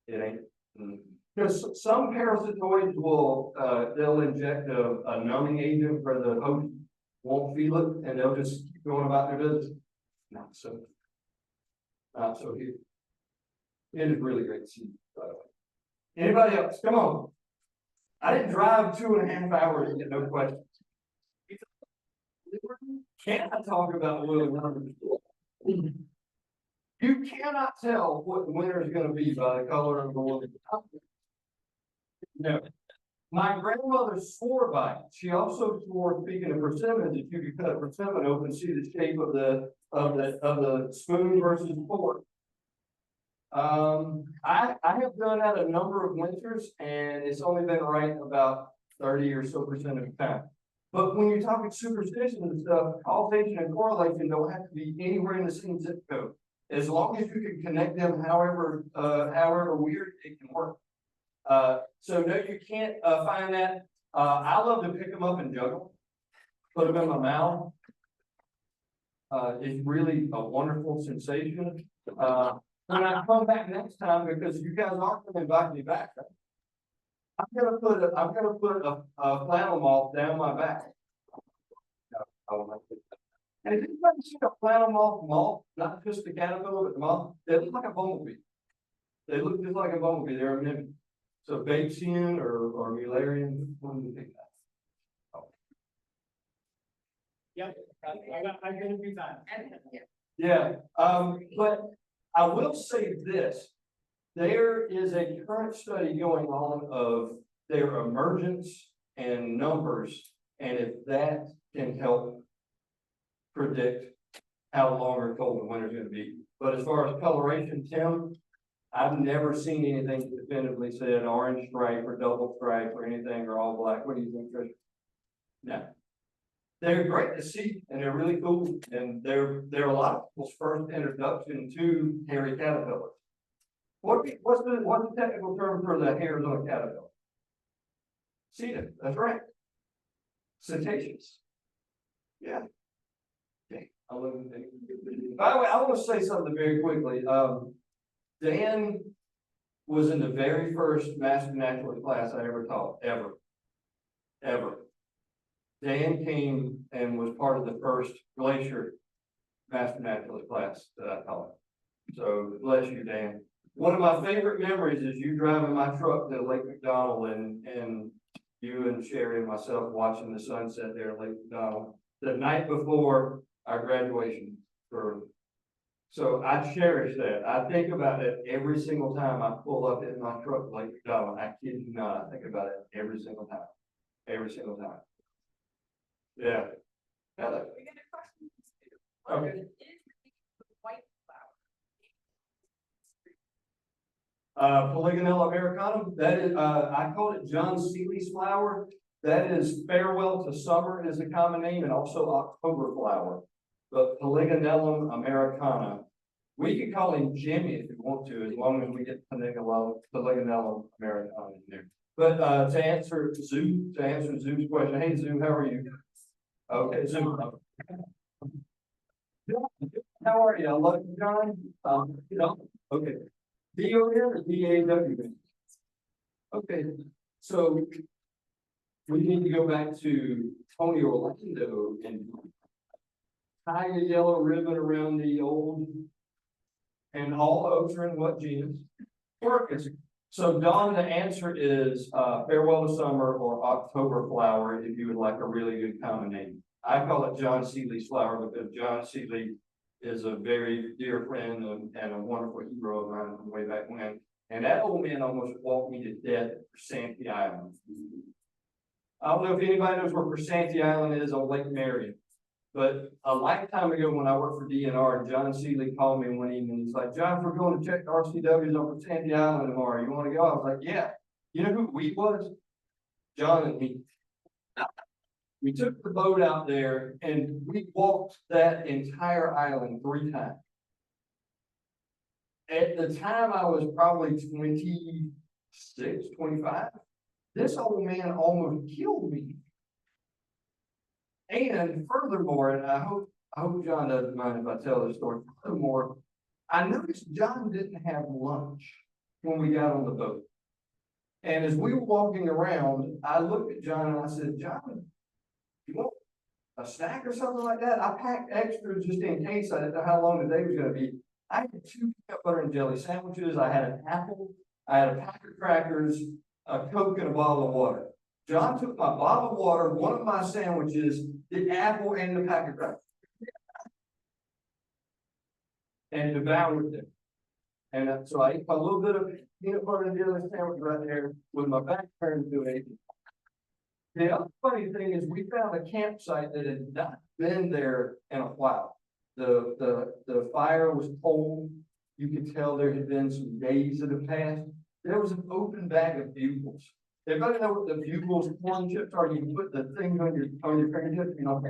ain't. Because some parasitoids will, they'll inject a numbing agent where the host won't feel it, and they'll just keep going about their business. Not so. Not so here. It is really great to see you, by the way. Anybody else? Come on. I didn't drive 2.5 hours and get no questions. Can I talk about oil and rubber? You cannot tell what the winter is gonna be by the color of the oil. No. My grandmother swore by it. She also swore, speaking of persimmon, that you could cut a persimmon open, see the shape of the spoon versus fork. I have done that a number of winters, and it's only been right about 30% or so of the time. But when you're talking superstition and stuff, causation and correlation don't have to be anywhere in the same zip code. As long as you can connect them, however weird it can work. So no, you can't find that. I love to pick them up and juggle, put them in my mouth. It's really a wonderful sensation. When I come back next time, because you guys aren't going to invite me back, right? I'm gonna put a flannel moth down my back. And if anybody seen a flannel moth, not just the caterpillar, but the moth, they look like a bumblebee. They look just like a bumblebee. They're a mimic. So Batesian or Mullerian, one do you think that? Oh. Yep, I've been a few times. Yeah, but I will say this. There is a current study going on of their emergence and numbers, and if that can help predict how long or cold the winter's gonna be. But as far as coloration, Tim, I've never seen anything definitively said orange stripe or double stripe or anything or all black. What do you think, Trish? No. They're great to see, and they're really cool, and they're a lot of people's first introduction to hairy caterpillars. What's the technical term for the hairs on a caterpillar? Ceta, that's right. Cetaceous. Yeah. Okay. By the way, I want to say something very quickly. Dan was in the very first master naturalist class I ever taught, ever. Dan came and was part of the first glacier master naturalist class that I taught. So bless you, Dan. One of my favorite memories is you driving my truck to Lake McDonald and you and Sherry and myself watching the sunset there at Lake McDonald the night before our graduation. So I cherish that. I think about it every single time I pull up in my truck to Lake McDonald. I kid you not, I think about it every single time. Every single time. Yeah. Heather. We got a question. What Okay. is the white Polygonella americanum, that is, I called it John Seeley's flower. That is farewell to summer is a common name, and also October flower. But Polygonellum americana, we could call him Jimmy if you want to, as long as we get Polygonellum americana in there. But to answer Zoo's question, hey Zoo, how are you? Okay, Zoo. How are you? I love you, John. Okay. D-O-N or D-A-W? Okay, so we need to go back to Tony Orlando and tie a yellow ribbon around the old, and all oaks are in what genus? Orchids. So Don, the answer is farewell to summer or October flower if you would like a really good common name. I call it John Seeley's flower because John Seeley is a very dear friend and a wonderful hero of mine from way back when. And that old man almost walked me to death at Chrysanthi Island. I don't know if anybody knows where Chrysanthi Island is on Lake Marion, but a lifetime ago when I worked for DNR, John Seeley called me one evening. He's like, Josh, we're going to check the RCWs on Chrysanthi Island tomorrow. You want to go? I was like, yeah. You know who we was? John and me. We took the boat out there and we walked that entire island 3 times. At the time, I was probably 26, 25. This old man almost killed me. And furthermore, and I hope John doesn't mind if I tell this story. Furthermore, I noticed John didn't have lunch when we got on the boat. And as we were walking around, I looked at John and I said, John, you want a snack or something like that? I packed extras just in case. I didn't know how long the day was gonna be. I had 2 peanut butter and jelly sandwiches. I had an apple. I had a pack of crackers, a Coke, and a bottle of water. John took my bottle of water, one of my sandwiches, the apple, and the pack of crackers. And devoured them. And so I ate a little bit of peanut butter and jelly sandwich right there with my back turned to it. The other funny thing is we found a campsite that had not been there in a while. The fire was cold. You could tell there had been some days that had passed. There was an open bag of bugles. Everybody know what the bugles corn chips are? You can put the thing on your fingertips, you know,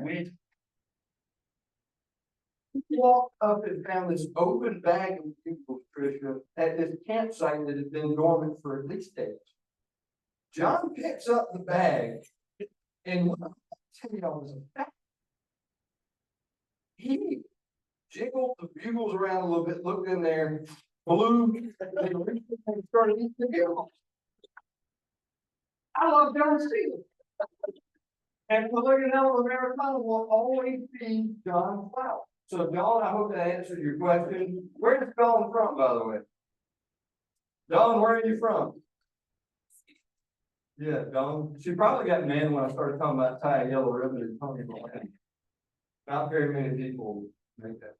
we walked up and found this open bag of bugles, Tricia, at this campsite that had been dormant for at least days. John picks up the bag, and what I'll tell y'all was a fact. He jiggled the bugles around a little bit, looked in there, blew, and started eating the bugles. I love John Steele. And Polygynell Americana will always be John Flower. So Dawn, I hope that answered your question. Where is Dawn from, by the way? Dawn, where are you from? Yeah, Dawn. She probably got mad when I started talking about tying yellow ribbon and ponytail. Not very many people make that.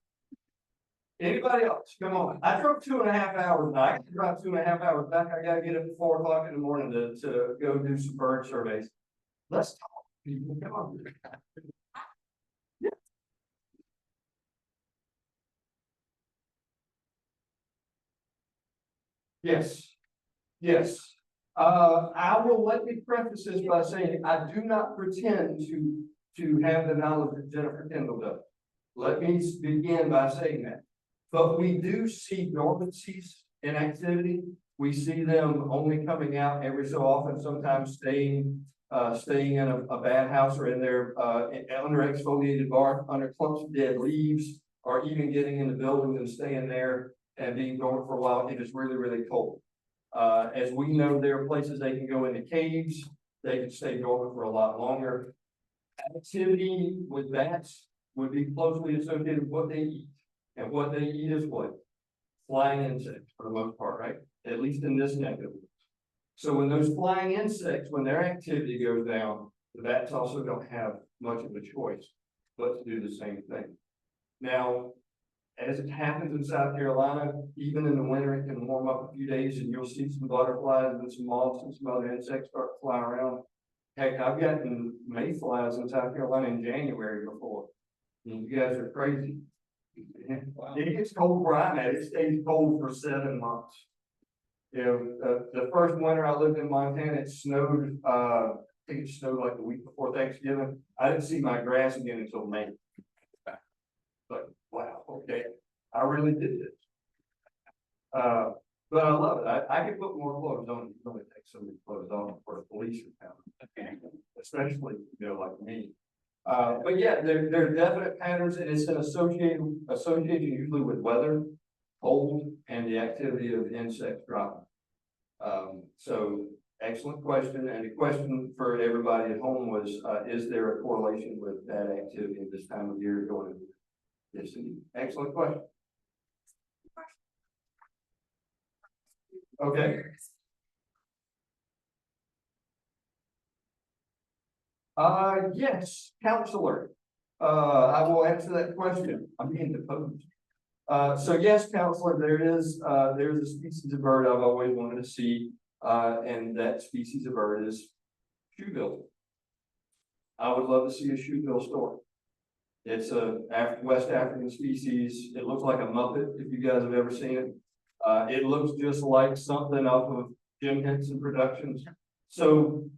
Anybody else? Come on. I drove 2.5 hours. Now I can drive 2.5 hours back. I gotta get up at 4 o'clock in the morning to go do some bird surveys. Let's talk, people. Come on. Yeah. Yes. Yes. I will let me preface this by saying I do not pretend to have the knowledge that Jennifer Kendall does. Let me begin by saying that. But we do see dormancies in activity. We see them only coming out every so often, sometimes staying in a bad house or in their under exfoliated bark, under clumps of dead leaves, or even getting in the buildings and staying there and being dormant for a while if it's really, really cold. As we know, there are places they can go into caves. They can stay dormant for a lot longer. Activity with bats would be closely associated with what they eat. And what they eat is what? Flying insects for the most part, right? At least in this neck of the woods. So when those flying insects, when their activity goes down, the bats also don't have much of a choice but to do the same thing. Now, as it happens in South Carolina, even in the winter, it can warm up a few days and you'll see some butterflies and some moths and some other insects start to fly around. Heck, I've gotten mayflies in South Carolina in January before. And you guys are crazy. Wow. It gets cold where I'm at. It stays cold for 7 months. You know, the first winter I lived in Montana, it snowed, I think it snowed like the week before Thanksgiving. I didn't see my grass again until May. But wow, okay, I really did this. But I love it. I could put more clothes on. You really take some of these clothes off for a police account, especially, you know, like me. But yeah, there are definite patterns, and it's an association usually with weather, cold, and the activity of insects dropping. So excellent question, and the question for everybody at home was, is there a correlation with that activity at this time of year going into this? Excellent question. Okay. Yes, counselor. I will answer that question. I'm being deposed. So yes, counselor, there's a species of bird I've always wanted to see, and that species of bird is shoebill. I would love to see a shoebill stork. It's a West African species. It looks like a Muppet, if you guys have ever seen it. It looks just like something off of Jim Henson Productions. So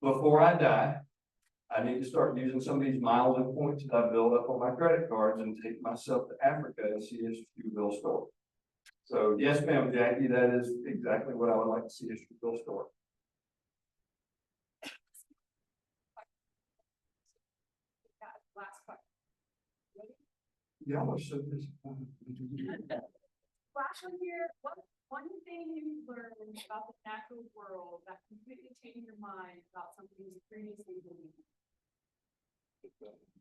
before I die, I need to start using some of these miles and points that I build up on my credit cards and take myself to Africa and see a shoebill stork. So yes, ma'am, Jackie, that is exactly what I would like to see, a shoebill stork. Last question. Y'all are so disappointed. Flash on here, what, one thing you learned about the natural world that completely changed your mind about something you previously believed?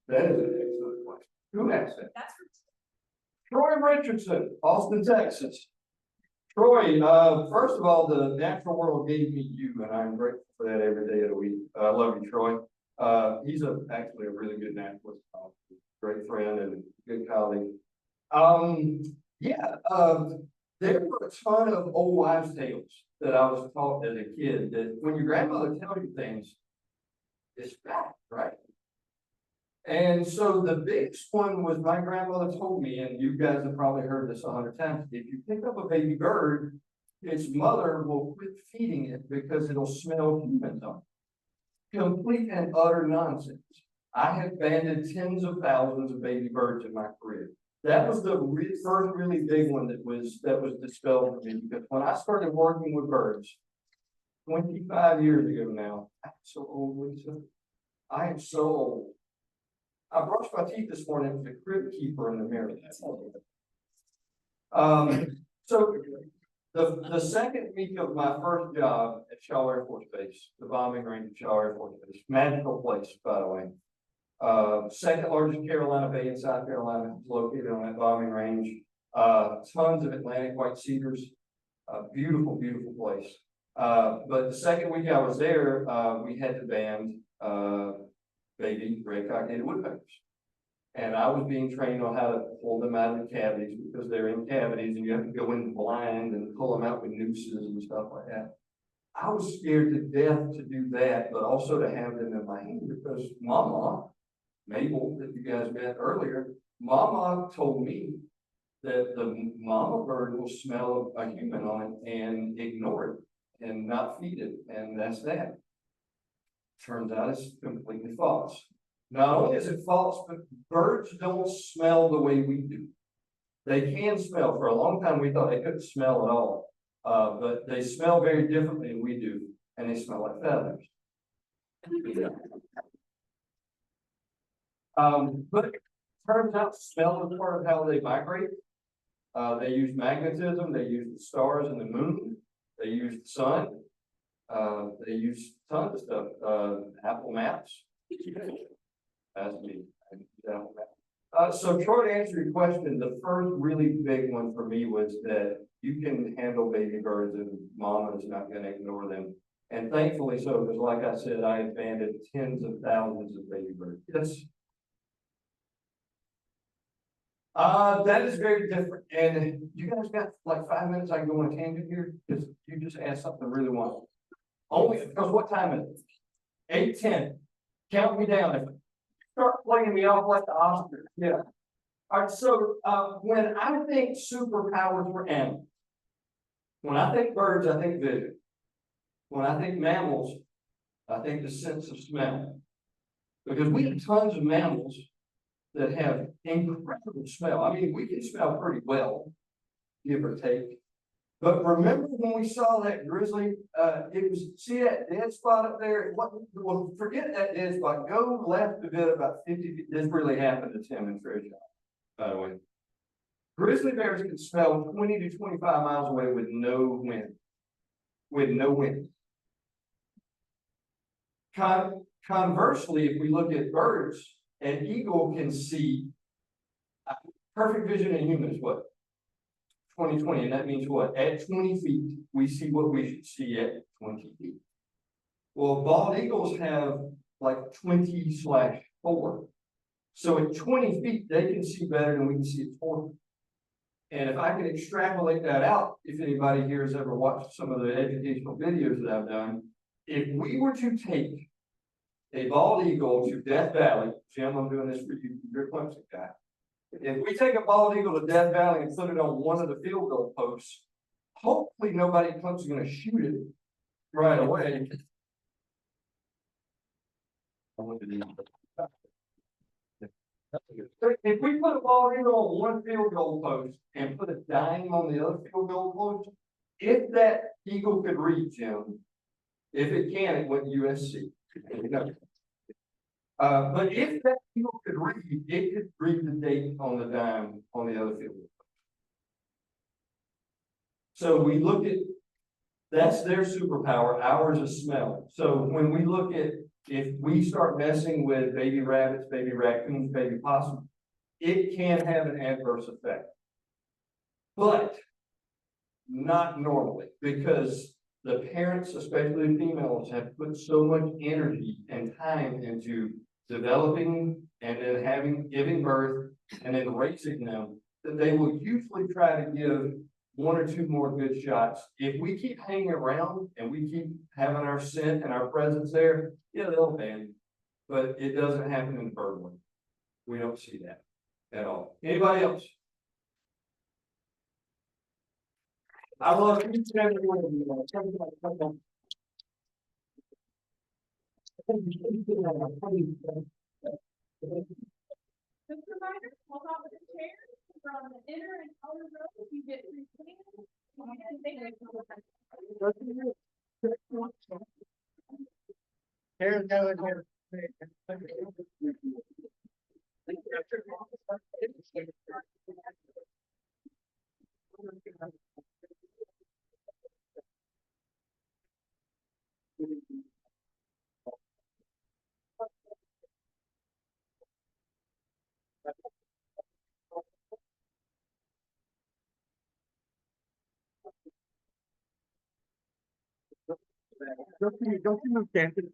That is an excellent question. Who asked that? That's for Troy Richardson, Austin, Texas. Troy, first of all, the natural world gave me you, and I'm grateful for that every day of the week. I love you, Troy. He's actually a really good naturalist, great friend and good colleague. Yeah, there were a ton of old wives' tales that I was taught as a kid that when your grandmother tells you things, it's fact, right? And so the biggest one was my grandmother told me, and you guys have probably heard this 100 times, if you pick up a baby bird, its mother will quit feeding it because it'll smell humans on it. Complete and utter nonsense. I have banded tens of thousands of baby birds in my career. That was the first really big one that was dispelled for me, because when I started working with birds 25 years ago now, I'm so old, Lisa. I am so old. I brushed my teeth this morning with a crib keeper in the mirror. So the second week of my first job at Shaw Air Force Base, the bombing range at Shaw Air Force Base, magical place, by the way. Second largest Carolina Bay in South Carolina, located on that bombing range. Tons of Atlantic white cedars, beautiful, beautiful place. But the second week I was there, we had to band baby red cockaded woodpeckers. And I was being trained on how to pull them out of the cavities, because they're in cavities and you have to go in blind and pull them out with nooses and stuff like that. I was scared to death to do that, but also to have them in my hand, because Mama, Mabel, that you guys met earlier, Mama told me that the mama bird will smell a human on it and ignore it and not feed it. And that's that. Turns out it's completely false. Not only is it false, but birds don't smell the way we do. They can smell. For a long time, we thought they couldn't smell at all. But they smell very differently than we do, and they smell like feathers. But it turns out smell is part of how they migrate. They use magnetism, they use the stars and the moon, they use the sun, they use tons of stuff. Apple Maps. That's me. So Troy, to answer your question, the first really big one for me was that you can handle baby birds and mama is not going to ignore them. And thankfully so, because like I said, I have banded tens of thousands of baby birds. Yes. That is very different. And you guys got like 5 minutes, I can go on a tangent here, because you just asked something I really want. Only because what time is it? 8:10. Count me down. If you start playing me off like the Oscars. Yeah. All right, so when I think superpowers for animals, when I think birds, I think vision. When I think mammals, I think the sense of smell. Because we have tons of mammals that have incredible smell. I mean, we can smell pretty well, give or take. But remember when we saw that grizzly, it was, see that dead spot up there? Well, forget that dead spot. Go left a bit about 50 feet. This really happened to Tim and Trish, by the way. Grizzly bears can smell 20 to 25 miles away with no wind. With no wind. Conversely, if we look at birds, an eagle can see perfect vision in humans, what? 20/20, and that means what? At 20 feet, we see what we should see at 20 feet. Well, bald eagles have like 20/4. So at 20 feet, they can see better than we can see at 40. And if I can extrapolate that out, if anybody here has ever watched some of the educational videos that I've done, if we were to take a bald eagle to Death Valley, Jim, I'm doing this for you, you're a Clemson guy. If we take a bald eagle to Death Valley and put it on one of the field goal posts, hopefully nobody at Clemson is going to shoot it right away. If we put a bald eagle on one field goal post and put a dime on the other field goal post, if that eagle could reach him, if it can, it went USC. But if that eagle could read, it could read the date on the dime on the other field. So we look at, that's their superpower, ours is smell. So when we look at, if we start messing with baby rabbits, baby raccoons, baby possums, it can have an adverse effect. But not normally, because the parents, especially the females, have put so much energy and time into developing and then giving birth and then raising them, that they will usually try to give one or two more good shots. If we keep hanging around and we keep having our scent and our presence there, yeah, they'll abandon. But it doesn't happen in birdland. We don't see that at all. Anybody else? I love each and every one of you. Just a reminder, we'll have the chairs from the inner and outer row, you get three things. Here's going here. Don't you move, Canton?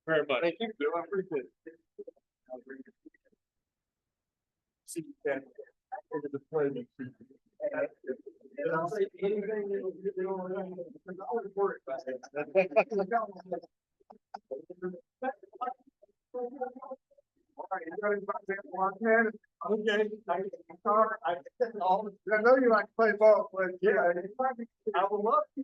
Very much. Thank you. I appreciate it. See you, Canton. It is a pleasure. And I'll say anything you don't remember. I always worry about it. All right, you ready to play ball, man? Okay, I know you like to play ball, but yeah, I would love to.